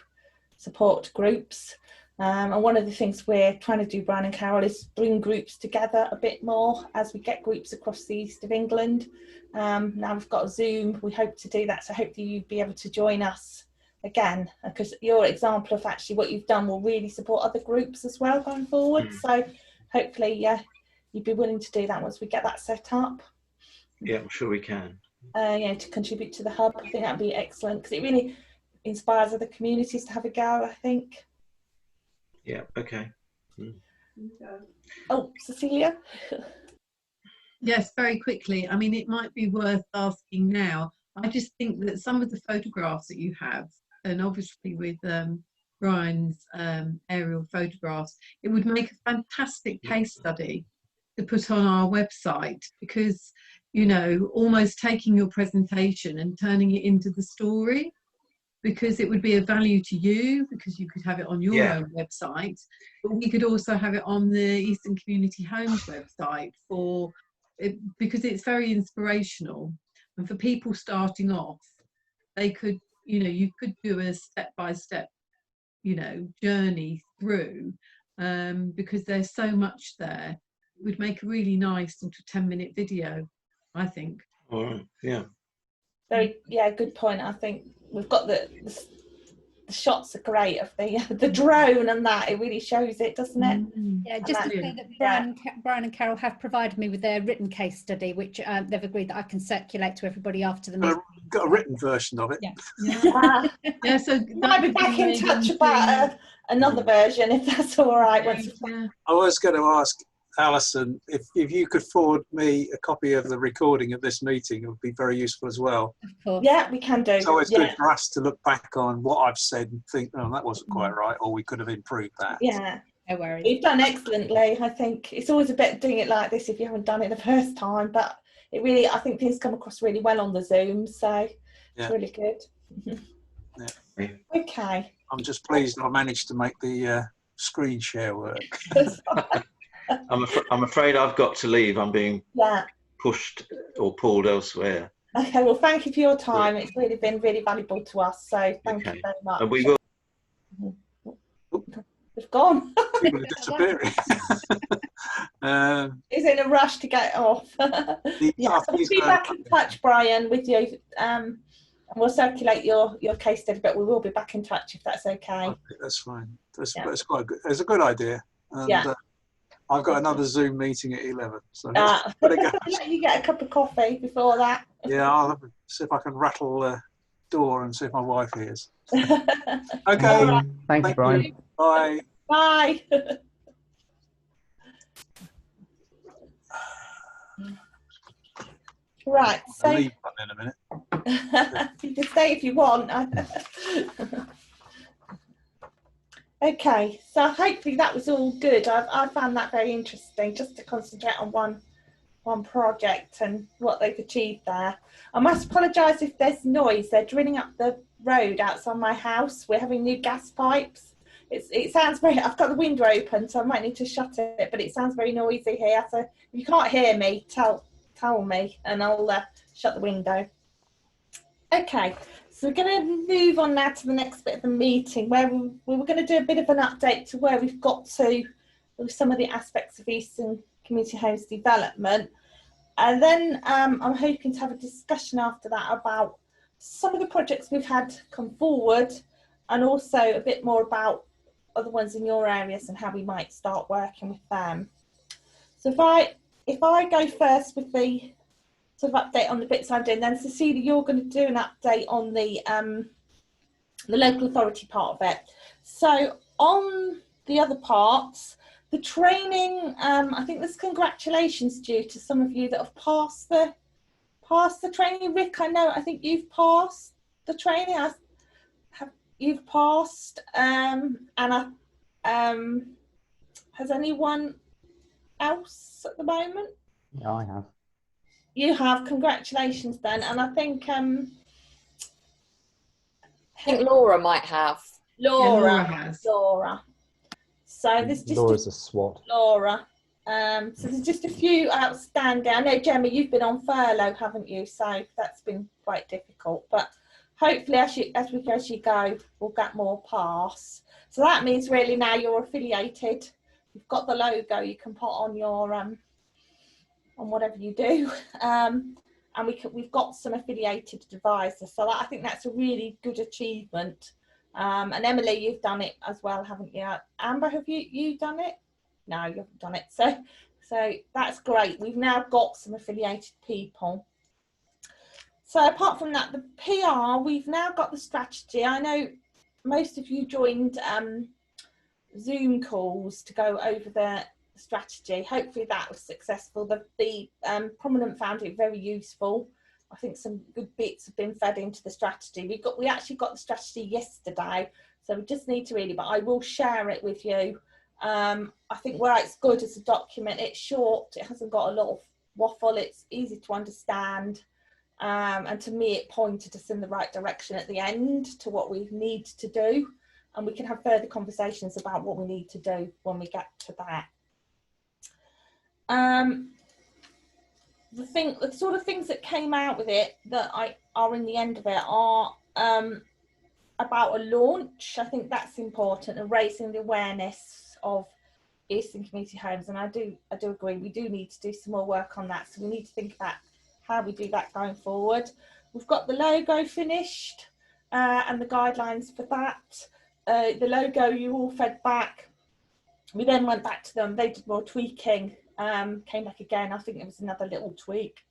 support groups. And one of the things we're trying to do, Bryan and Carroll, is bring groups together a bit more as we get groups across the east of England. Now we've got Zoom, we hope to do that, so hopefully you'd be able to join us again, because your example of actually what you've done will really support other groups as well going forward. So hopefully, yeah, you'd be willing to do that once we get that set up. Yeah, I'm sure we can. Yeah, to contribute to the hub. I think that'd be excellent, because it really inspires other communities to have a go, I think. Yeah, okay. Oh, Cecilia? Yes, very quickly. I mean, it might be worth asking now. I just think that some of the photographs that you have, and obviously with Bryan's aerial photographs, it would make a fantastic case study to put on our website, because, you know, almost taking your presentation and turning it into the story, because it would be of value to you, because you could have it on your own website, but we could also have it on the Eastern Community Homes website because it's very inspirational. And for people starting off, they could, you know, you could do a step-by-step, you know, journey through, because there's so much there. It would make a really nice sort of 10-minute video, I think. All right, yeah. Very, yeah, good point. I think we've got the shots are great of the drone, and that it really shows it, doesn't it? Yeah, just to say that Bryan and Carroll have provided me with their written case study, which they've agreed that I can circulate to everybody after the meeting. Got a written version of it. Yeah. Yeah, so might be back in touch about another version, if that's all right. I was going to ask Alison if you could forward me a copy of the recording of this meeting. It would be very useful as well. Of course. Yeah, we can do. It's always good for us to look back on what I've said and think, oh, that wasn't quite right, or we could have improved that. Yeah, no worries. You've done excellently. I think it's always a bit doing it like this if you haven't done it the first time, but it really, I think things come across really well on the Zoom, so it's really good. Okay. I'm just pleased I managed to make the screen share work. I'm afraid I've got to leave. I'm being pushed or pulled elsewhere. Okay, well, thank you for your time. It's really been really valuable to us, so thank you very much. And we will. We've gone. People are disappearing. He's in a rush to get off. Yeah, so we'll be back in touch, Bryan, with you. And we'll circulate your case study, but we will be back in touch if that's okay. That's fine. That's quite good. It's a good idea. And, I've got another Zoom meeting at 11. So let you get a cup of coffee before that. Yeah, I'll see if I can rattle the door and see if my wife hears. Okay. Thank you, Bryan. Bye. Bye. Right, so I'll leave in a minute. you can stay if you want. Okay, so hopefully that was all good. I found that very interesting, just to concentrate on one project and what they've achieved there. I must apologise if there's noise. They're drilling up the road outside my house. We're having new gas pipes. It sounds very, I've got the window open, so I might need to shut it, but it sounds very noisy here. So if you can't hear me, tell me and I'll shut the window. Okay, so we're going to move on now to the next bit of the meeting, where we were going to do a bit of an update to where we've got to with some of the aspects of Eastern Community Homes development. And then I'm hoping to have a discussion after that about some of the projects we've had come forward, and also a bit more about other ones in your areas and how we might start working with them. So if I if I go first with the sort of update on the bits I'm doing, then Cecilia, you're going to do an update on the local authority part of it. So on the other parts, the training, I think there's congratulations due to some of you that have passed the training. Rick, I think you've passed the training. You've passed, Anna. Has anyone else at the moment? Yeah, I have. You have. Congratulations then. And I think Laura might have. Laura. Yeah, Laura has. Laura. So there's just Laura's a SWAT. Laura. So there's just a few outstanding. I know, Gemma, you've been on furlough, haven't you? So that's been quite difficult. But hopefully, as you go, we'll get more pass. So that means really now you're affiliated. You've got the logo you can put on your on whatever you do, and we've got some affiliated advisors. So I think that's a really good achievement. And Emily, you've done it as well, haven't you? Amber, have you done it? No, you haven't done it. So that's great. We've now got some affiliated people. So apart from that, the PR, we've now got the strategy. I know most of you joined Zoom calls to go over the strategy. Hopefully that was successful. The prominent found it very useful. I think some good bits have been fed into the strategy. We actually got the strategy yesterday, so we just need to read it, but I will share it with you. I think where it's good as a document, it's short, it hasn't got a lot of waffle, it's easy to understand, and to me it pointed us in the right direction at the end to what we need to do, and we can have further conversations about what we need to do when we get to that. The sort of things that came out with it that are in the end of it are about a launch. I think that's important, and raising the awareness of Eastern community homes, and I do agree we do need to do some more work on that, so we need to think about how we do that going forward. We've got the logo finished and the guidelines for that. The logo you all fed back. We then went back to them, they did more tweaking, came back again, I think it was another little tweak,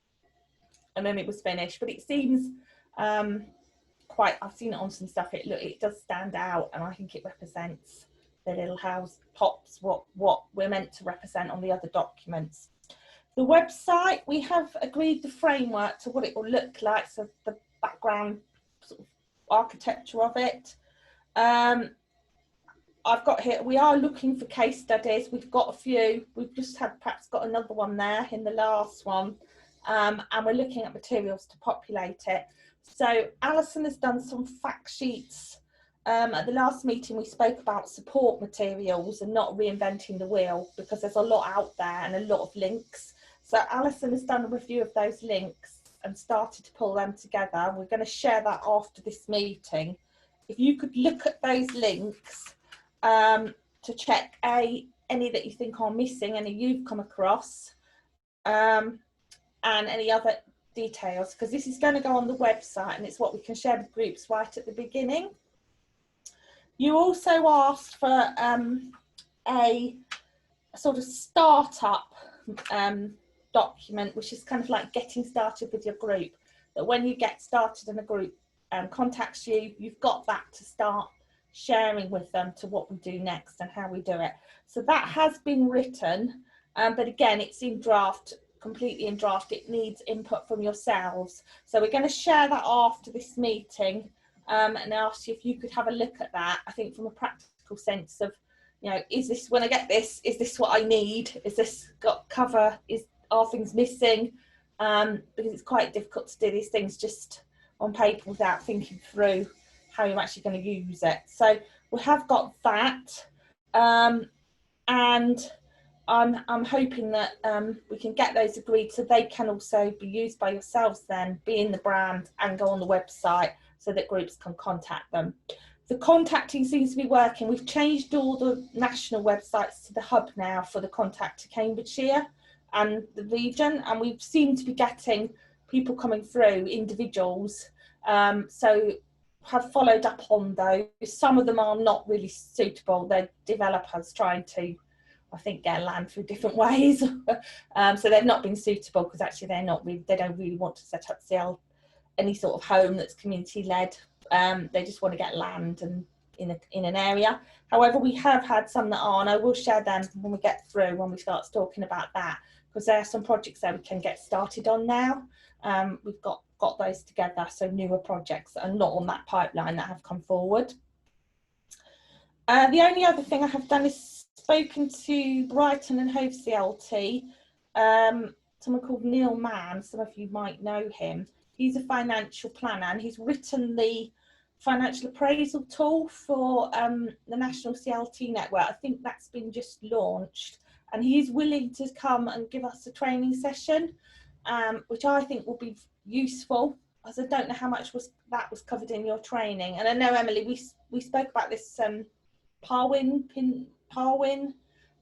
and then it was finished. But it seems quite, I've seen it on some stuff, it does stand out, and I think it represents the little house pops what we're meant to represent on the other documents. The website, we have agreed the framework to what it will look like, so the background sort of architecture of it. I've got here, we are looking for case studies. We've got a few. We've just perhaps got another one there in the last one. And we're looking at materials to populate it. So Alison has done some fact sheets. At the last meeting, we spoke about support materials and not reinventing the wheel, because there's a lot out there and a lot of links. So Alison has done a review of those links and started to pull them together. We're going to share that after this meeting. If you could look at those links, to check any that you think are missing, any you've come across, and any other details, because this is going to go on the website and it's what we can share with groups right at the beginning. You also asked for a sort of startup document, which is kind of like getting started with your group, that when you get started and a group contacts you, you've got that to start sharing with them to what we do next and how we do it. So that has been written, but again, it's in draft, completely in draft. It needs input from yourselves. So we're going to share that after this meeting, and ask you if you could have a look at that. I think from a practical sense of, you know, is this, when I get this, is this what I need? Is this got cover? Are things missing? Because it's quite difficult to do these things just on paper without thinking through how you're actually going to use it. So we have got that, and I'm hoping that we can get those agreed so they can also be used by yourselves then, be in the brand and go on the website so that groups can contact them. The contacting seems to be working. We've changed all the national websites to the hub now for the contact to Cambridgeshire and the region, and we seem to be getting people coming through, individuals, so have followed up on those. Some of them are not really suitable. They're developers trying to, I think, get land through different ways. So they've not been suitable because actually they don't really want to set up any sort of home that's community led. They just want to get land and in an area. However, we have had some that are, and I will share them when we start talking about that, because there are some projects that we can get started on now. We've got those together, so newer projects that are not on that pipeline that have come forward. The only other thing I have done is spoken to Brighton and Hove CLT, someone called Neil Mann, some of you might know him. He's a financial planner and he's written the financial appraisal tool for the National CLT network. I think that's been just launched, and he's willing to come and give us a training session, which I think will be useful, as I don't know how much that was covered in your training. And I know, Emily, we spoke about this Parwin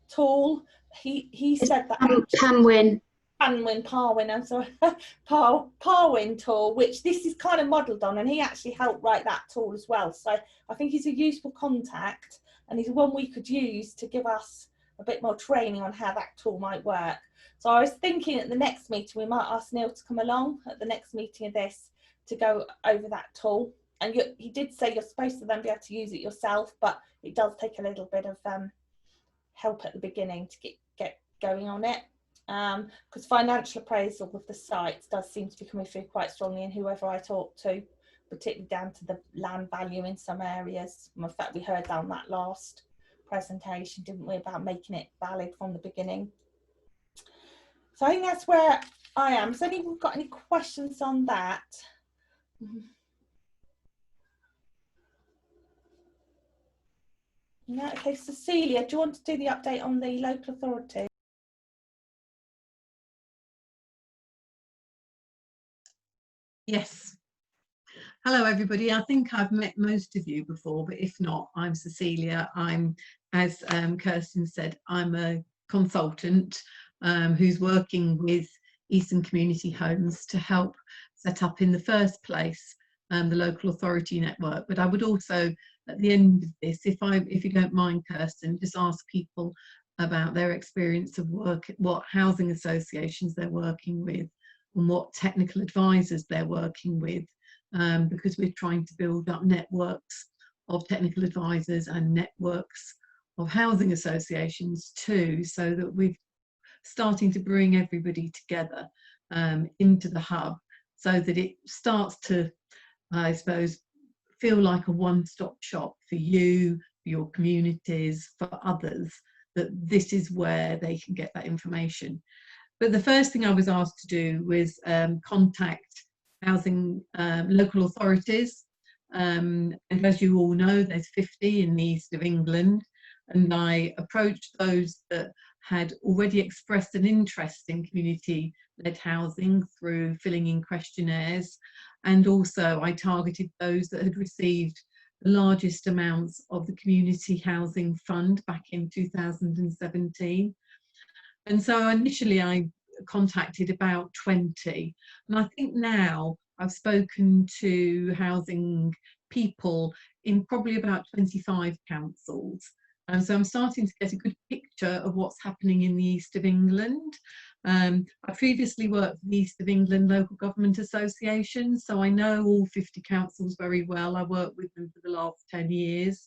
tool. He said that Parwin, I'm sorry, Parwin tool, which this is kind of modelled on, and he actually helped write that tool as well. So I think he's a useful contact, and he's one we could use to give us a bit more training on how that tool might work. So I was thinking at the next meeting we might ask Neil to come along at the next meeting of this to go over that tool. And he did say you're supposed to then be able to use it yourself, but it does take a little bit of help at the beginning to get going on it. Because financial appraisal with the sites does seem to be coming through quite strongly in whoever I talk to, particularly down to the land value in some areas. In fact, we heard on that last presentation, didn't we, about making it valid from the beginning. So I think that's where I am. Has anyone got any questions on that? No. Okay, Cecilia, do you want to do the update on the local authority? Yes. Hello, everybody. I think I've met most of you before, but if not, I'm Cecilia. I'm, as Kirsten said, I'm a consultant who's working with Eastern Community Homes to help set up in the first place the local authority network. But I would also, at the end of this, if you don't mind, Kirsten, just ask people about their experience of work, what housing associations they're working with, and what technical advisors they're working with, because we're trying to build up networks of technical advisors and networks of housing associations too, so that we're starting to bring everybody together into the hub, so that it starts to, I suppose, feel like a one-stop shop for you, for your communities, for others, that this is where they can get that information. But the first thing I was asked to do was contact housing local authorities, and as you all know, there's 50 in the east of England, and I approached those that had already expressed an interest in community-led housing through filling in questionnaires, and also I targeted those that had received the largest amounts of the Community Housing Fund back in 2017. And so initially I contacted about 20, and I think now I've spoken to housing people in probably about 25 councils. And so I'm starting to get a good picture of what's happening in the east of England. I previously worked for the East of England Local Government Association, so I know all 50 councils very well. I worked with them for the last 10 years.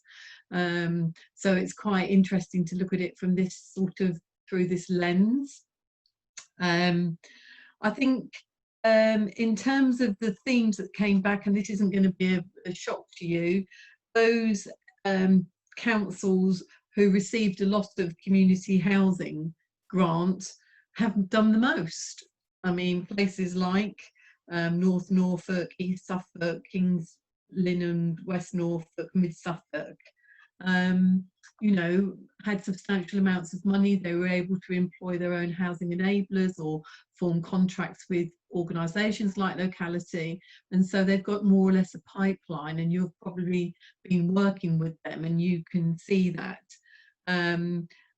So it's quite interesting to look at it from this sort of, through this lens. I think in terms of the themes that came back, and this isn't going to be a shock to you, those councils who received a lot of community housing grants have done the most. I mean, places like North Norfolk, East Suffolk, Kings Lynn, West Norfolk, Mid Suffolk, you know, had substantial amounts of money. They were able to employ their own housing enablers or form contracts with organisations like Locality, and so they've got more or less a pipeline, and you've probably been working with them and you can see that.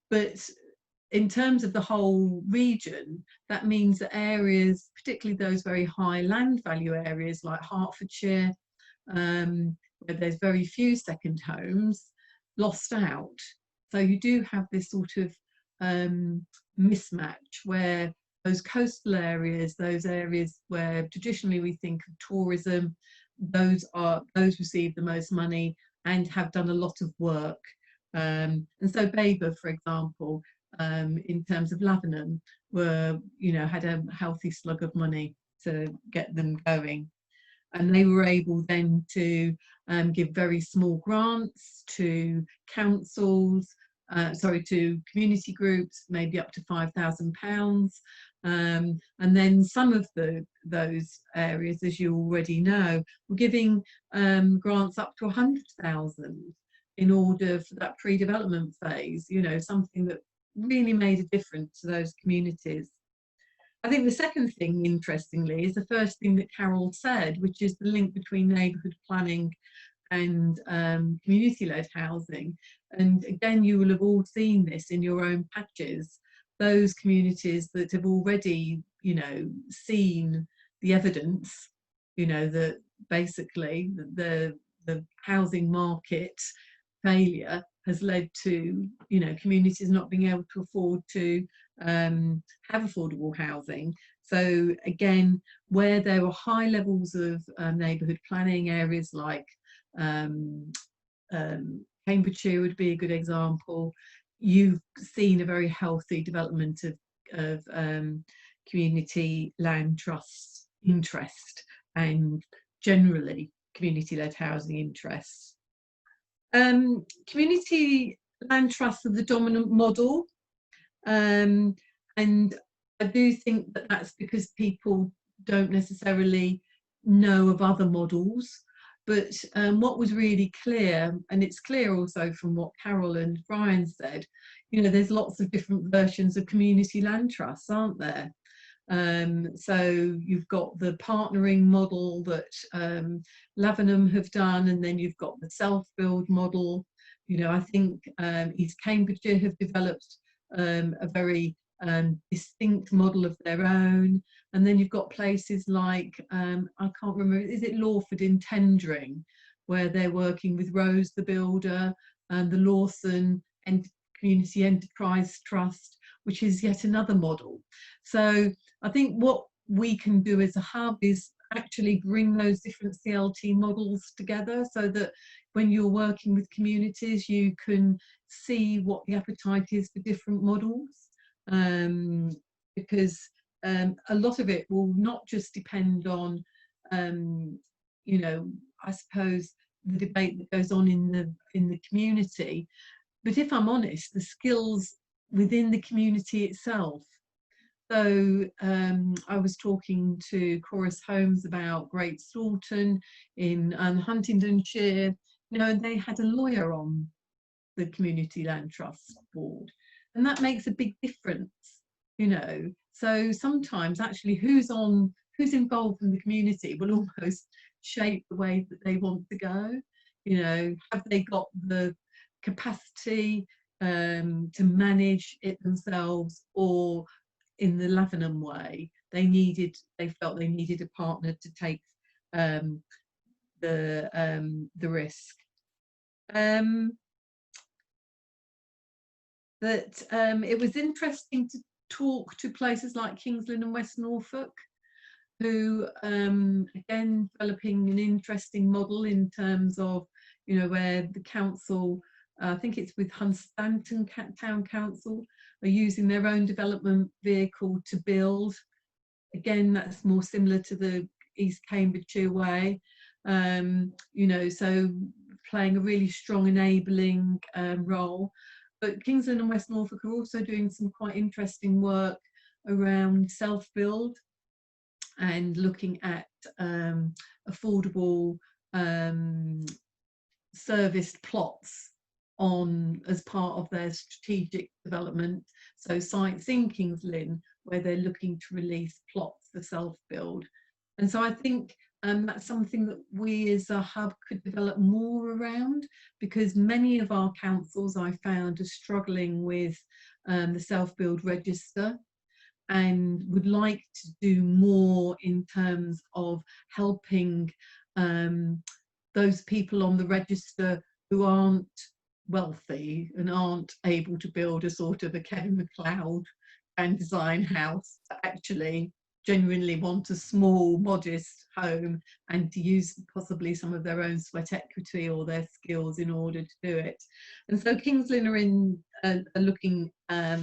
But in terms of the whole region, that means that areas, particularly those very high land value areas like Hertfordshire, where there's very few second homes, lost out. So you do have this sort of mismatch where those coastal areas, those areas where traditionally we think of tourism, those receive the most money and have done a lot of work. And so Baber, for example, in terms of Lavenham, had a healthy slug of money to get them going. And they were able then to give very small grants to councils, to community groups, maybe up to £5,000. And then some of those areas, as you already know, were giving grants up to 100,000 in order for that pre-development phase, something that really made a difference to those communities. I think the second thing, interestingly, is the first thing that Carroll said, which is the link between neighbourhood planning and community-led housing. And again, you will have all seen this in your own patches. Those communities that have already, seen the evidence, that basically the housing market failure has led to, communities not being able to afford to have affordable housing. So again, where there were high levels of neighbourhood planning, areas like Cambridgeshire would be a good example, you've seen a very healthy development of community land trusts interest and generally community-led housing interests. Community land trusts are the dominant model, and I do think that that's because people don't necessarily know of other models. But what was really clear, and it's clear also from what Carroll and Bryan said, there's lots of different versions of community land trusts, aren't there? So you've got the partnering model that Lavenham have done, and then you've got the self-build model. I think East Cambridgeshire have developed a very distinct model of their own. And then you've got places like, I can't remember, is it Lawford in Tendring, where they're working with Rose the Builder and the Lawson and Community Enterprise Trust, which is yet another model. So I think what we can do as a hub is actually bring those different CLT models together so that when you're working with communities, you can see what the appetite is for different models. Because a lot of it will not just depend on, I suppose, the debate that goes on in the community, but if I'm honest, the skills within the community itself. So I was talking to Chorus Homes about Great Staunton in Huntingdonshire, and they had a lawyer on the Community Land Trust board, and that makes a big difference, So sometimes actually who's involved in the community will almost shape the way that they want to go. Have they got the capacity to manage it themselves, or in the Lavenham way, they felt they needed a partner to take the risk. It was interesting to talk to places like Kings Lynn and West Norfolk, who again developing an interesting model in terms of where the council, I think it's with Hunstanton Town Council, are using their own development vehicle to build. Again, that's more similar to the East Cambridgeshire way, so playing a really strong enabling role. But Kings Lynn and West Norfolk are also doing some quite interesting work around self-build and looking at affordable serviced plots as part of their strategic development. So sites in Kings Lynn where they're looking to release plots for self-build. And so I think that's something that we as a hub could develop more around, because many of our councils I found are struggling with the self-build register and would like to do more in terms of helping those people on the register who aren't wealthy and aren't able to build a sort of a Kevin MacLeod and design house, but actually genuinely want a small, modest home and to use possibly some of their own sweat equity or their skills in order to do it. And so Kings Lynn are looking at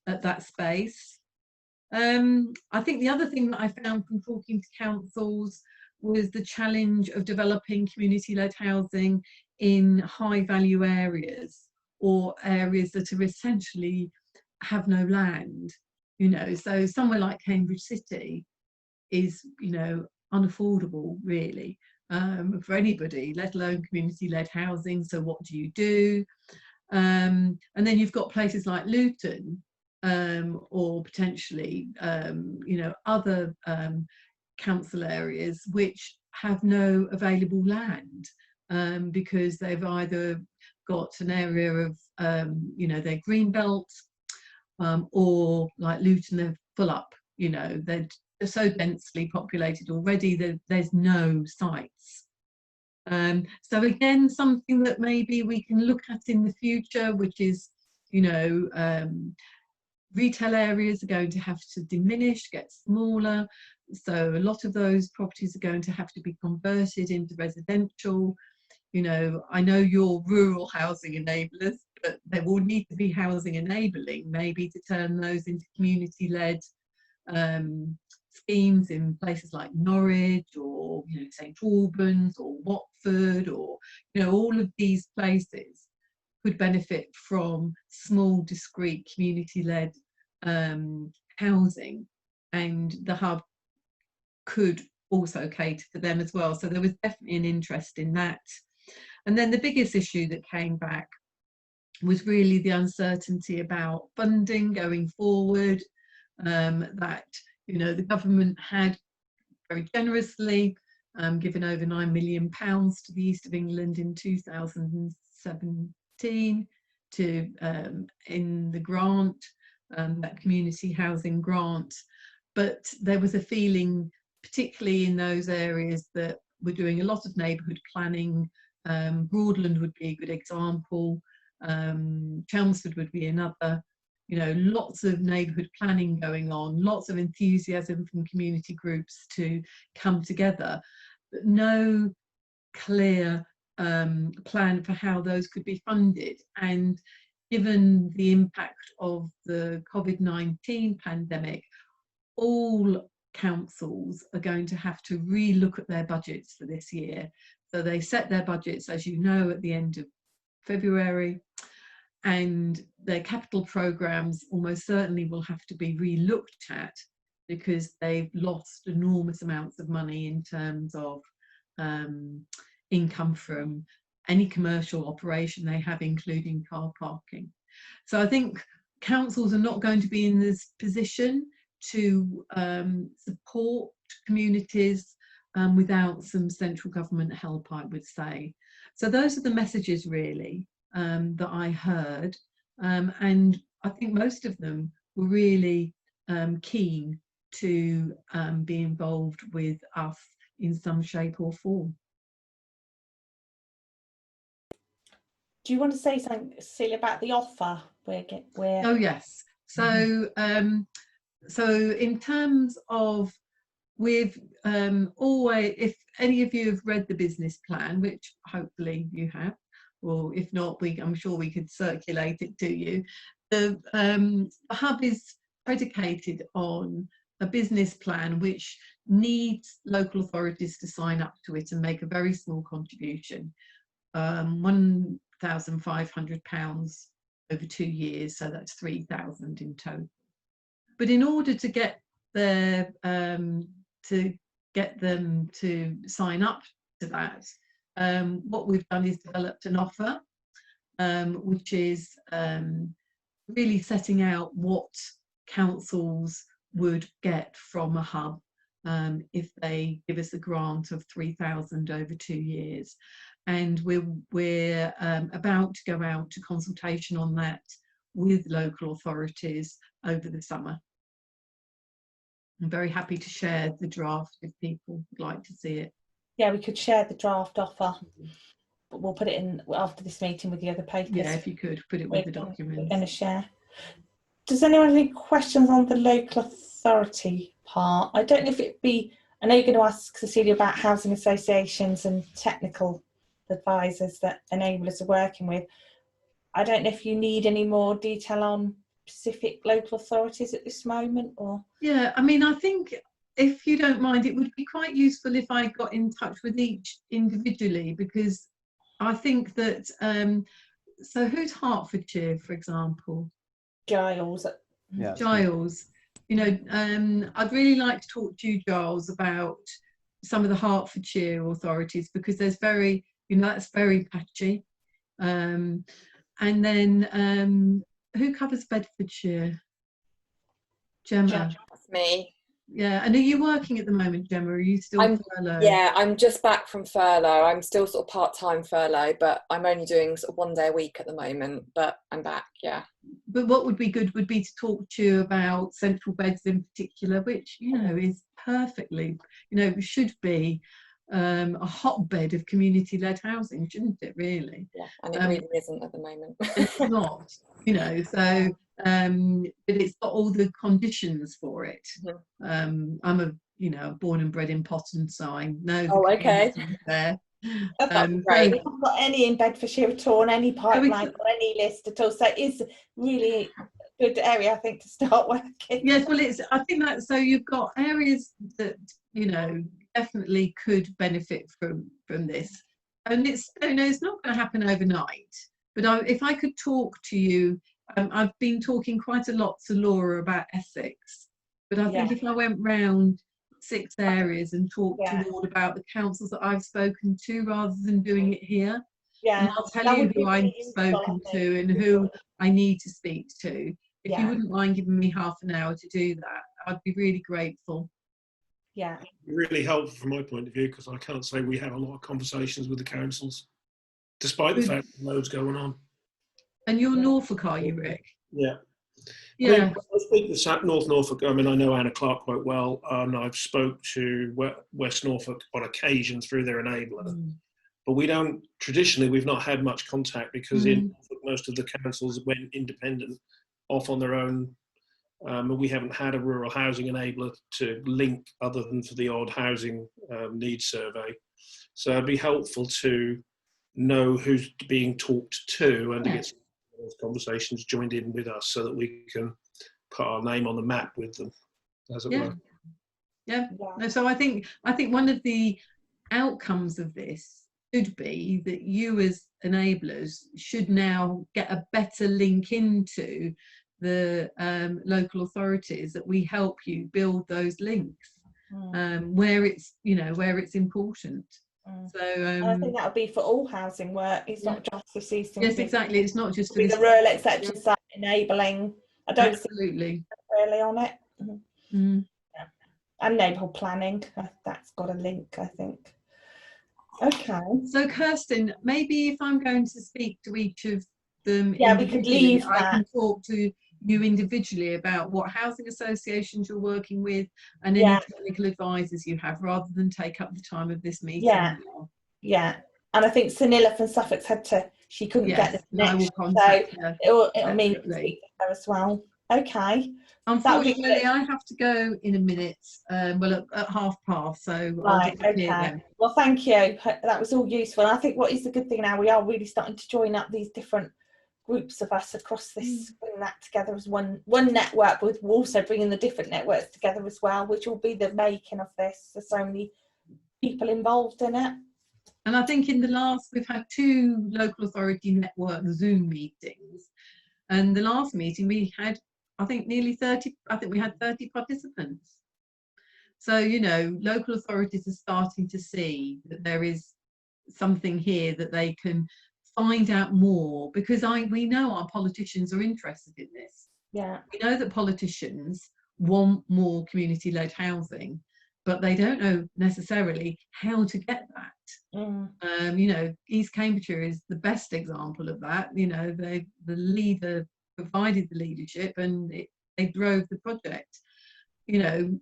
that space. I think the other thing that I found from talking to councils was the challenge of developing community-led housing in high-value areas, or areas that are essentially have no land. You know, so somewhere like Cambridge City is, you know, unaffordable really for anybody, let alone community-led housing. So what do you do? And then you've got places like Luton, or potentially, you know, other council areas which have no available land because they've either got an area of, you know, their green belt, or like Luton, they're full up, you know, they're so densely populated already that there's no sites. So again, something that maybe we can look at in the future, which is, you know, retail areas are going to have to diminish, get smaller. So a lot of those properties are going to have to be converted into residential. You know, I know you're rural housing enablers, but there will need to be housing enabling, maybe to turn those into community-led schemes in places like Norwich, or, you know, St Albans or Watford, or, you know, all of these places could benefit from small, discrete, community-led housing, and the hub could also cater for them as well. So there was definitely an interest in that. And then the biggest issue that came back was really the uncertainty about funding going forward, that, you know, the government had very generously given over £9 million to the East of England in 2017 to in the grant, that community housing grant. But there was a feeling, particularly in those areas that were doing a lot of neighbourhood planning, Broadland would be a good example, Chelmsford would be another, you know, lots of neighbourhood planning going on, lots of enthusiasm from community groups to come together, but no clear plan for how those could be funded. And given the impact of the COVID-19 pandemic, all councils are going to have to re-look at their budgets for this year. So they set their budgets, as you know, at the end of February, and their capital programmes almost certainly will have to be re-looked at because they've lost enormous amounts of money in terms of income from any commercial operation they have, including car parking. So I think councils are not going to be in this position to support communities without some central government help, I would say. So those are the messages really that I heard, and I think most of them were really keen to be involved with us in some shape or form. Do you want to say something, Celia, about the offer? Oh yes. So so in terms of, we've always, if any of you have read the business plan, which hopefully you have, or if not, I'm sure we could circulate it to you. The hub is predicated on a business plan which needs local authorities to sign up to it and make a very small contribution, £1,500 over 2 years, so that's 3,000 in total. But in order to get their them to sign up to that, what we've done is developed an offer which is really setting out what councils would get from a hub if they give us a grant of 3,000 over 2 years. And we're about to go out to consultation on that with local authorities over the summer. I'm very happy to share the draft if people would like to see it. Yeah, we could share the draft offer. but we'll put it in after this meeting with the other papers. Yeah, if you could put it with the documents. We're going to share. Does anyone have any questions on the local authority part? I don't know if it'd be, I know you're going to ask Cecilia about housing associations and technical advisors that enablers are working with. I don't know if you need any more detail on specific local authorities at this moment, or? Yeah, I mean, I think if you don't mind, it would be quite useful if I got in touch with each individually, because I think that, so who's Hertfordshire, for example? Giles. Yeah, Giles. You know, I'd really like to talk to you, Giles, about some of the Hertfordshire authorities, because there's very, you know, that's very patchy. And then who covers Bedfordshire? Gemma. That's me. Yeah, and are you working at the moment, Gemma? Are you still furloughed? Yeah, I'm just back from furlough. I'm still sort of part-time furlough, but I'm only doing sort of 1 day a week at the moment, but I'm back, yeah. But what would be good would be to talk to you about central beds in particular, which, you know, is perfectly, you know, should be a hotbed of community-led housing, shouldn't it, really? Yeah, and it really isn't at the moment. It's not, you know, so but it's got all the conditions for it. I'm a, you know, born and bred in Panton, so I know. Oh, okay. There. That's great. We haven't got any in Bedfordshire at all, on any pipeline or any list at all. So it is really a good area, I think, to start working. Yes, well, it's, I think that, so you've got areas that, you know, definitely could benefit from this, and it's, you know, it's not going to happen overnight, but if I could talk to you, I've been talking quite a lot to Laura about Essex, but I think if I went round 6 areas and talked to Lord about the councils that I've spoken to, rather than doing it here, and I'll tell you who I've spoken to and who I need to speak to. If you wouldn't mind giving me half an hour to do that, I'd be really grateful. Yeah, really helpful from my point of view, because I can't say we have a lot of conversations with the councils, despite the fact that loads going on. And you're Norfolk, are you, Rick? Yeah. Yeah. I mean, I speak to North Norfolk. I mean, I know Anna Clark quite well, and I've spoke to West Norfolk on occasion through their enabler. But we don't, traditionally, we've not had much contact, because in Norfolk, most of the councils went independent, off on their own. And we haven't had a rural housing enabler to link, other than for the odd housing needs survey. So it'd be helpful to know who's being talked to, and to get some of those conversations joined in with us, so that we can put our name on the map with them, as it were. Yeah. No, so I think one of the outcomes of this should be that you as enablers should now get a better link into the local authorities, that we help you build those links where it's, you know, where it's important. So I think that would be for all housing work. It's not just for CC. Yes, exactly. It's not just for the rural exception side enabling. I don't absolutely really on it. And neighbourhood planning. That's got a link, I think. Okay. So Kirsten, maybe if I'm going to speak to each of them, we could leave that. I can talk to you individually about what housing associations you're working with, and any technical advisors you have, rather than take up the time of this meeting. And I think Sunila from Suffolk's she couldn't get the connection, I will contact her. It'll mean to speak to her as well. Okay. Unfortunately, I have to go in a minute. Well, at 5:30. So right. Okay. Well, thank you. That was all useful. And I think what is the good thing now, we are really starting to join up these different groups of us across this, bring that together as one network, but we're also bringing the different networks together as well, which will be the making of this. There's so many people involved in it. And I think we've had 2 local authority network Zoom meetings, and the last meeting we had, I think, nearly 30. I think we had 30 participants. So, you know, local authorities are starting to see that there is something here that they can find out more, because we know our politicians are interested in this. Yeah. We know that politicians want more community-led housing, but they don't know necessarily how to get that. You know, East Cambridgeshire is the best example of that. You know, the leader provided the leadership, and they drove the project. You know,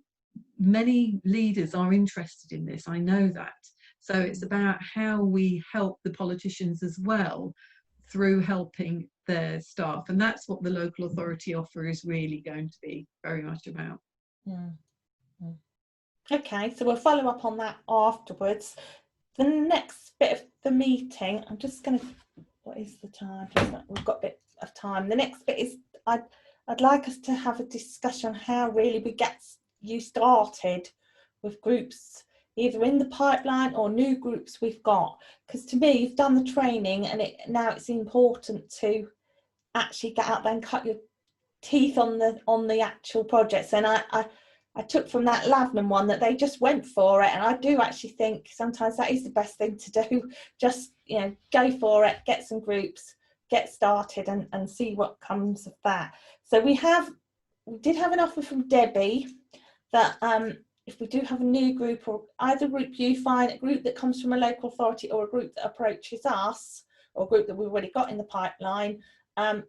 many leaders are interested in this. I know that. So it's about how we help the politicians as well through helping their staff. And that's what the local authority offer is really going to be very much about. Okay, so we'll follow up on that afterwards. The next bit of the meeting, I'm just going to, what is the time? We've got a bit of time. The next bit is, I'd like us to have a discussion on how really we get you started with groups, either in the pipeline or new groups we've got. Because to me, you've done the training, and now it's important to actually get out there and cut your teeth on the actual projects. And I took from that Lavenham one that they just went for it, and I do actually think sometimes that is the best thing to do. Just, you know, go for it, get some groups, get started, and see what comes of that. So we did have an offer from Debbie that if we do have a new group, or either group you find, a group that comes from a local authority or a group that approaches us, or a group that we've already got in the pipeline,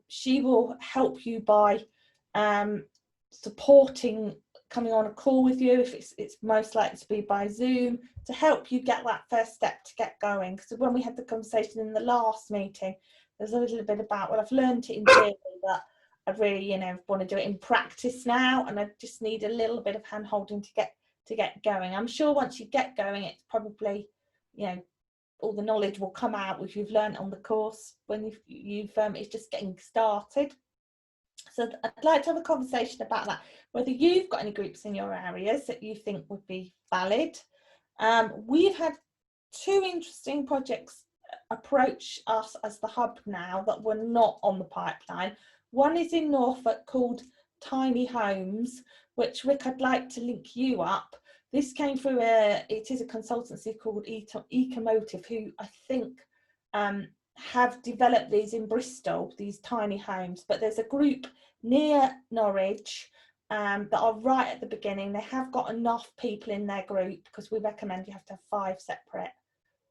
she will help you by supporting, coming on a call with you, if it's most likely to be by Zoom, to help you get that first step to get going. Because when we had the conversation in the last meeting, there's a little bit about, well, I've learned it in theory, but I really, you know, want to do it in practice now, and I just need a little bit of hand holding to get going. I'm sure once you get going, it's probably, you know, all the knowledge will come out which you've learned on the course when you've it's just getting started. So I'd like to have a conversation about that, whether you've got any groups in your areas that you think would be valid. We've had 2 interesting projects approach us as the hub now that were not on the pipeline. One is in Norfolk called Tiny Homes, which, Rick, I'd like to link you up. This came through it is a consultancy called Ecomotive, who I think have developed these in Bristol, these tiny homes. But there's a group near Norwich that are right at the beginning. They have got enough people in their group, because we recommend you have to have 5 separate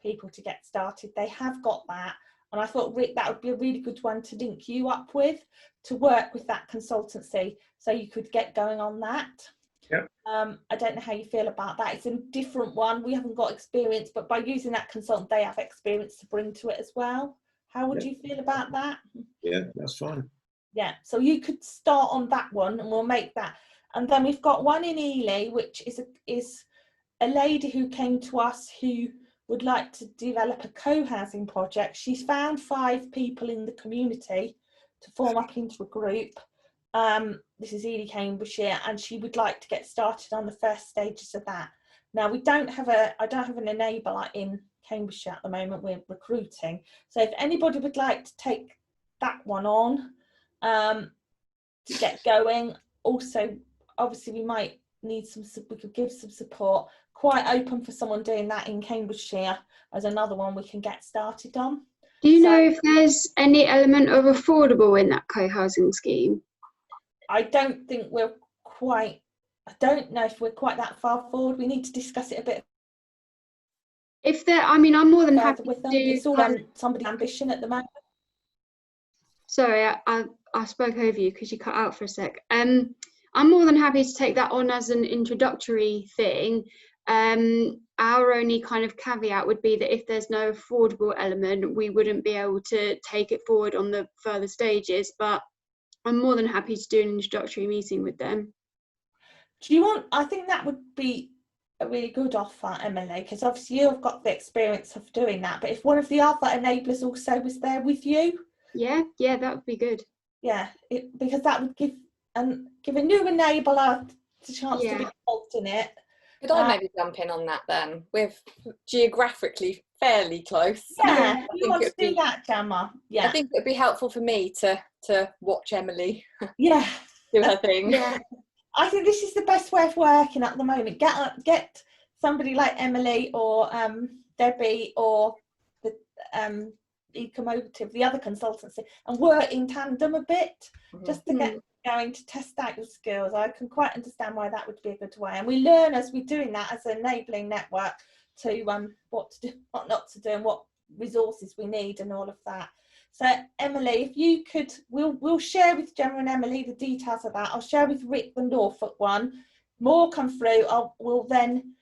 people to get started. They have got that, and I thought, Rick, that would be a really good one to link you up with, to work with that consultancy, so you could get going on that. Yep. I don't know how you feel about that. It's a different one. We haven't got experience, but by using that consultant, they have experience to bring to it as well. How would you feel about that? Yeah, that's fine. Yeah, so you could start on that one, and we'll make that. And then we've got one in Ely, which is a lady who came to us who would like to develop a co-housing project. She's found 5 people in the community to form up into a group. This is Ely, Cambridgeshire, and she would like to get started on the first stages of that. Now, I don't have an enabler in Cambridgeshire at the moment. We're recruiting. So if anybody would like to take that one on to get going, also, obviously we might need we could give some support. Quite open for someone doing that in Cambridgeshire as another one we can get started on. Do you know if there's any element of affordable in that co-housing scheme? I don't think I don't know if we're quite that far forward. We need to discuss it a bit. If there, I mean, I'm more than happy with them. to. It's all on somebody's ambition at the moment. Sorry, I spoke over you because you cut out for a sec. I'm more than happy to take that on as an introductory thing. Our only kind of caveat would be that if there's no affordable element, we wouldn't be able to take it forward on the further stages, but I'm more than happy to do an introductory meeting with them. Do you want, I think that would be a really good offer, Emily, because obviously you've got the experience of doing that, but if one of the other enablers also was there with you. Yeah, that would be good. Yeah, because that would give a new enabler the chance to be involved in it. Could I maybe jump in on that then? We're geographically fairly close. Yeah, you want to do that, Gemma? Yeah. I think it would be helpful for me to watch Emily do her thing. Yeah. I think this is the best way of working at the moment. Get somebody like Emily or Debbie or the Ecomotive, the other consultancy, and work in tandem a bit, just to get going, to test out your skills. I can quite understand why that would be a good way, and we learn as we're doing that as an enabling network to what to do, what not to do, and what resources we need and all of that. So Emily, if you could, we'll share with Gemma and Emily the details of that. I'll share with Rick the Norfolk one. More come through. We'll then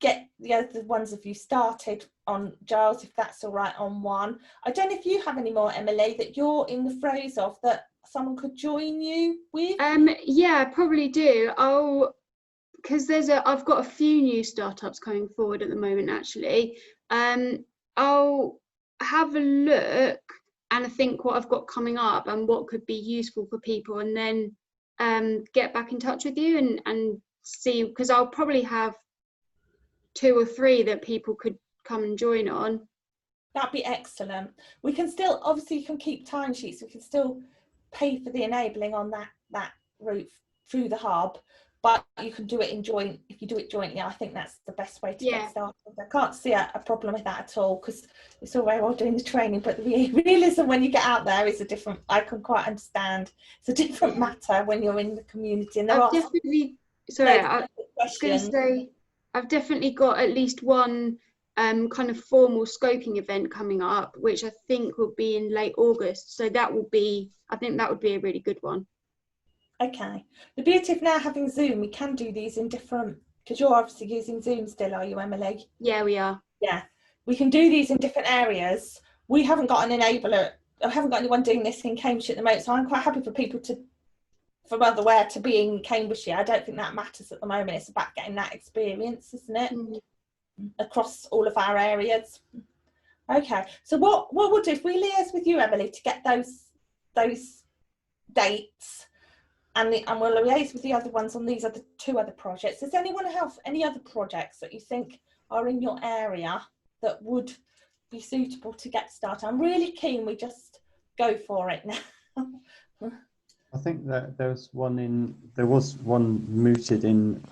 get the other ones of you started on, Giles, if that's all right, on one. I don't know if you have any more, Emily, that you're in the throes of that someone could join you with. Yeah, I probably do. Because I've got a few new startups coming forward at the moment, actually. I'll have a look and think what I've got coming up and what could be useful for people, and then get back in touch with you and see, because I'll probably have 2 or 3 that people could come and join on. That'd be excellent. We can still, obviously you can keep timesheets, we can still pay for the enabling on that route through the hub, but you can do it in joint. If you do it jointly, I think that's the best way to get started. I can't see a problem with that at all, because it's all very well doing the training, but the realism when you get out there is a different, I can quite understand, it's a different matter when you're in the community. And there I've definitely, sorry, I was going to say, I've definitely got at least one kind of formal scoping event coming up, which I think will be in late August. So that will be, I think that would be a really good one. Okay. The beauty of now having Zoom, we can do these in different, because you're obviously using Zoom still, are you, Emily? Yeah, we are. Yeah. We can do these in different areas. We haven't got an enabler, I haven't got anyone doing this in Cambridgeshire at the moment, so I'm quite happy for people to, from otherwhere, to be in Cambridgeshire. I don't think that matters at the moment. It's about getting that experience, isn't it? Across all of our areas. Okay, so what we'll do, if we liaise with you, Emily, to get those dates, and we'll liaise with the other ones on these other 2 other projects. Does anyone have any other projects that you think are in your area that would be suitable to get started? I'm really keen we just go for it now. I think that there was one mooted in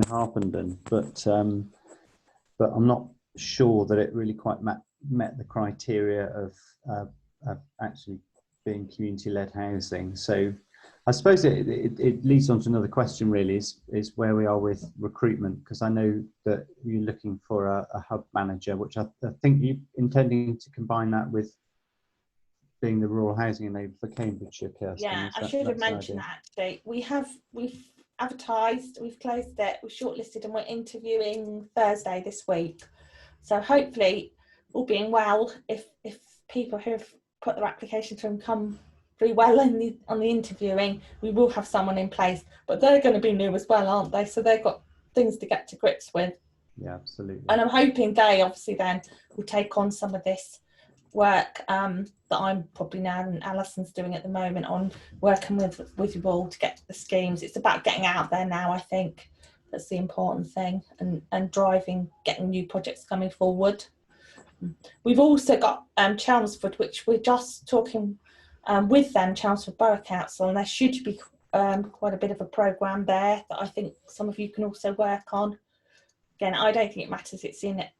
Harpenden, but I'm not sure that it really quite met the criteria of actually being community-led housing. So I suppose it leads on to another question, really, is where we are with recruitment, because I know that you're looking for a hub manager, which I think you're intending to combine that with being the rural housing enabler for Cambridgeshire, Kirsten. Yeah, I should have mentioned that, actually. We've advertised, we've closed it, we've shortlisted, and we're interviewing Thursday this week. So hopefully, all being well, if people who have put their application through and come pretty well on the interviewing, we will have someone in place. But they're going to be new as well, aren't they? So they've got things to get to grips with. Yeah, absolutely. And I'm hoping they obviously then will take on some of this work that I'm probably now and Alison's doing at the moment on working with you all to get the schemes. It's about getting out there now, I think. That's the important thing, and driving, getting new projects coming forward. We've also got Chelmsford, which we're just talking with them, Chelmsford Borough Council, and there should be quite a bit of a programme there that I think some of you can also work on. Again, I don't think it matters, it's in it.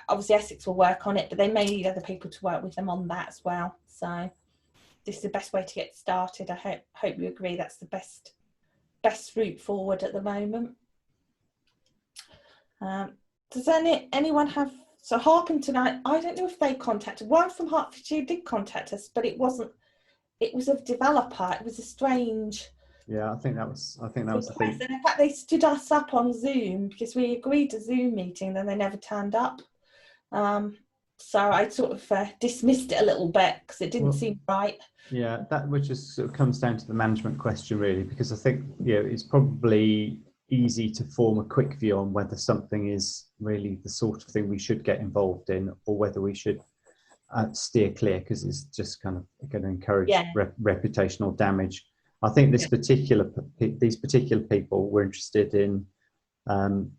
Obviously Essex will work on it, but they may need other people to work with them on that as well. So this is the best way to get started. I hope you agree that's the best route forward at the moment. Does anyone have, so Harpenden, I don't know if they contacted, one from Hertfordshire did contact us, but it was a developer. It was a strange. Yeah, I think that was the thing. And in fact, they stood us up on Zoom because we agreed to Zoom meeting, then they never turned up. So I sort of dismissed it a little bit because it didn't seem right. Yeah, that which is sort of comes down to the management question, really, because I think it's probably easy to form a quick view on whether something is really the sort of thing we should get involved in, or whether we should steer clear because it's just kind of going to encourage reputational damage. I think these particular people were interested in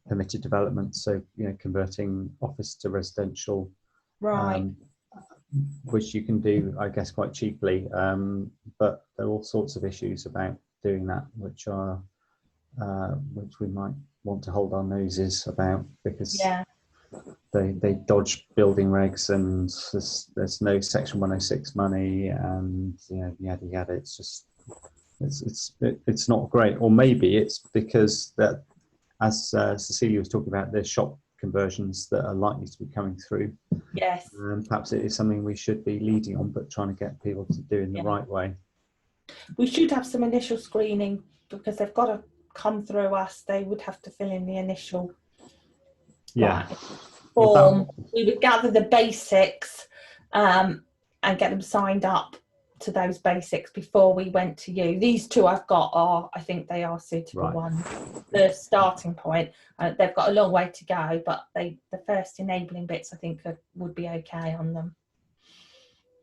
permitted development, so converting office to residential, right? Which you can do, I guess, quite cheaply. But there are all sorts of issues about doing that, which we might want to hold our noses about, because they dodge building regs, and there's no Section 106 money, and yada yada. It's just it's not great. Or maybe it's because that, as Cecilia was talking about, there's shop conversions that are likely to be coming through. Yes. Perhaps it is something we should be leading on, but trying to get people to do in the right way. We should have some initial screening, because they've got to come through us. They would have to fill in the initial Yeah. Form. We would gather the basics and get them signed up to those basics before we went to you. These two I've got are, I think they are suitable ones. The starting point, they've got a long way to go, but the first enabling bits I think would be okay on them.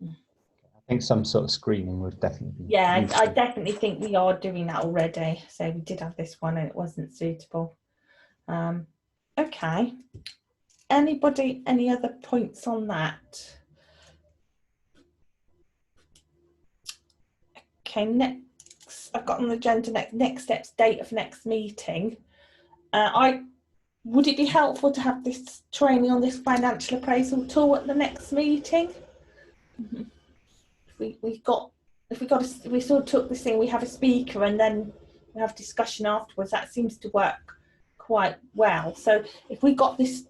I think some sort of screening would definitely be useful. I definitely think we are doing that already. So we did have this one and it wasn't suitable. Okay. Anybody, any other points on that? Okay, next, I've got on the agenda next steps, date of next meeting. Would it be helpful to have this training on this financial appraisal tool at the next meeting? We sort of took this thing, we have a speaker and then we have discussion afterwards. That seems to work quite well. So if we got this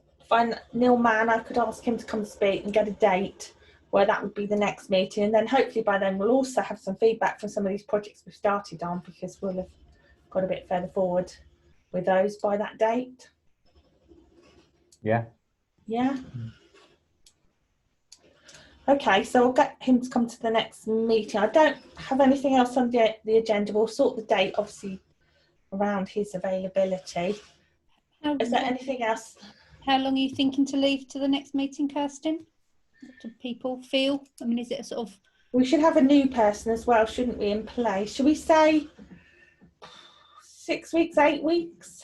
Neil Mann, I could ask him to come speak and get a date where that would be the next meeting, and then hopefully by then we'll also have some feedback from some of these projects we've started on, because we'll have got a bit further forward with those by that date. Yeah. Okay, so I'll get him to come to the next meeting. I don't have anything else on the agenda. We'll sort the date obviously around his availability. Is there anything else? How long are you thinking to leave to the next meeting, Kirsten? What do people feel? I mean, is it a sort of... We should have a new person as well, shouldn't we, in place? Should we say 6 weeks, 8 weeks?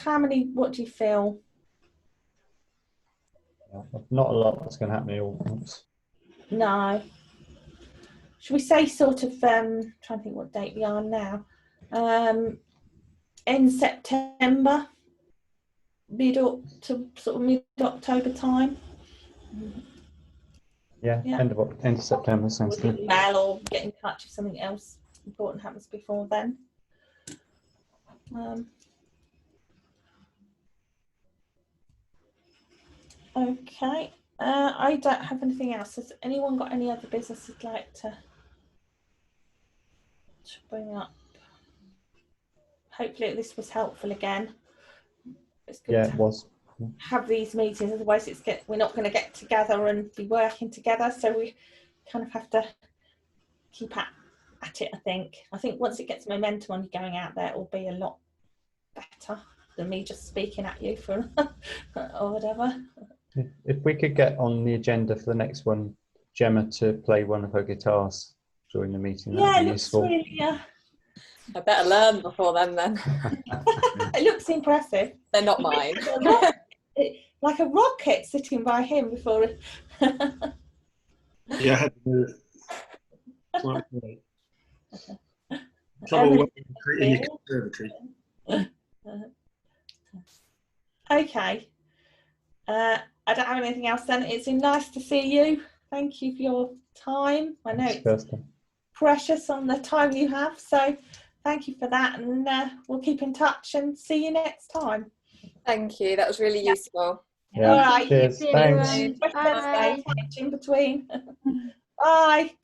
What do you feel? Not a lot that's going to happen all at once. No. Should we say sort of, trying to think what date we are now, in September, mid-October time? Yeah, end of September sounds good. Email or get in touch if something else important happens before then. Okay, I don't have anything else. Has anyone got any other business you'd like to bring up? Hopefully this was helpful again. It's good it was. Have these meetings, otherwise we're not going to get together and be working together, so we kind of have to keep at it. I think once it gets momentum on you going out there, it will be a lot better than me just speaking at you for or whatever. If we could get on the agenda for the next one, Gemma to play one of her guitars during the meeting, that would be useful. Really, I better learn before then. It looks impressive. They're not mine. Like a rocket sitting by him before. Yeah, I had to do it. Trouble in your conservatory. Okay. I don't have anything else then. It's been nice to see you. Thank you for your time. I know it's precious on the time you have, so thank you for that, and we'll keep in touch and see you next time. Thank you. That was really useful. Yeah. All right. Cheers. Thanks. Bye. In between. Bye.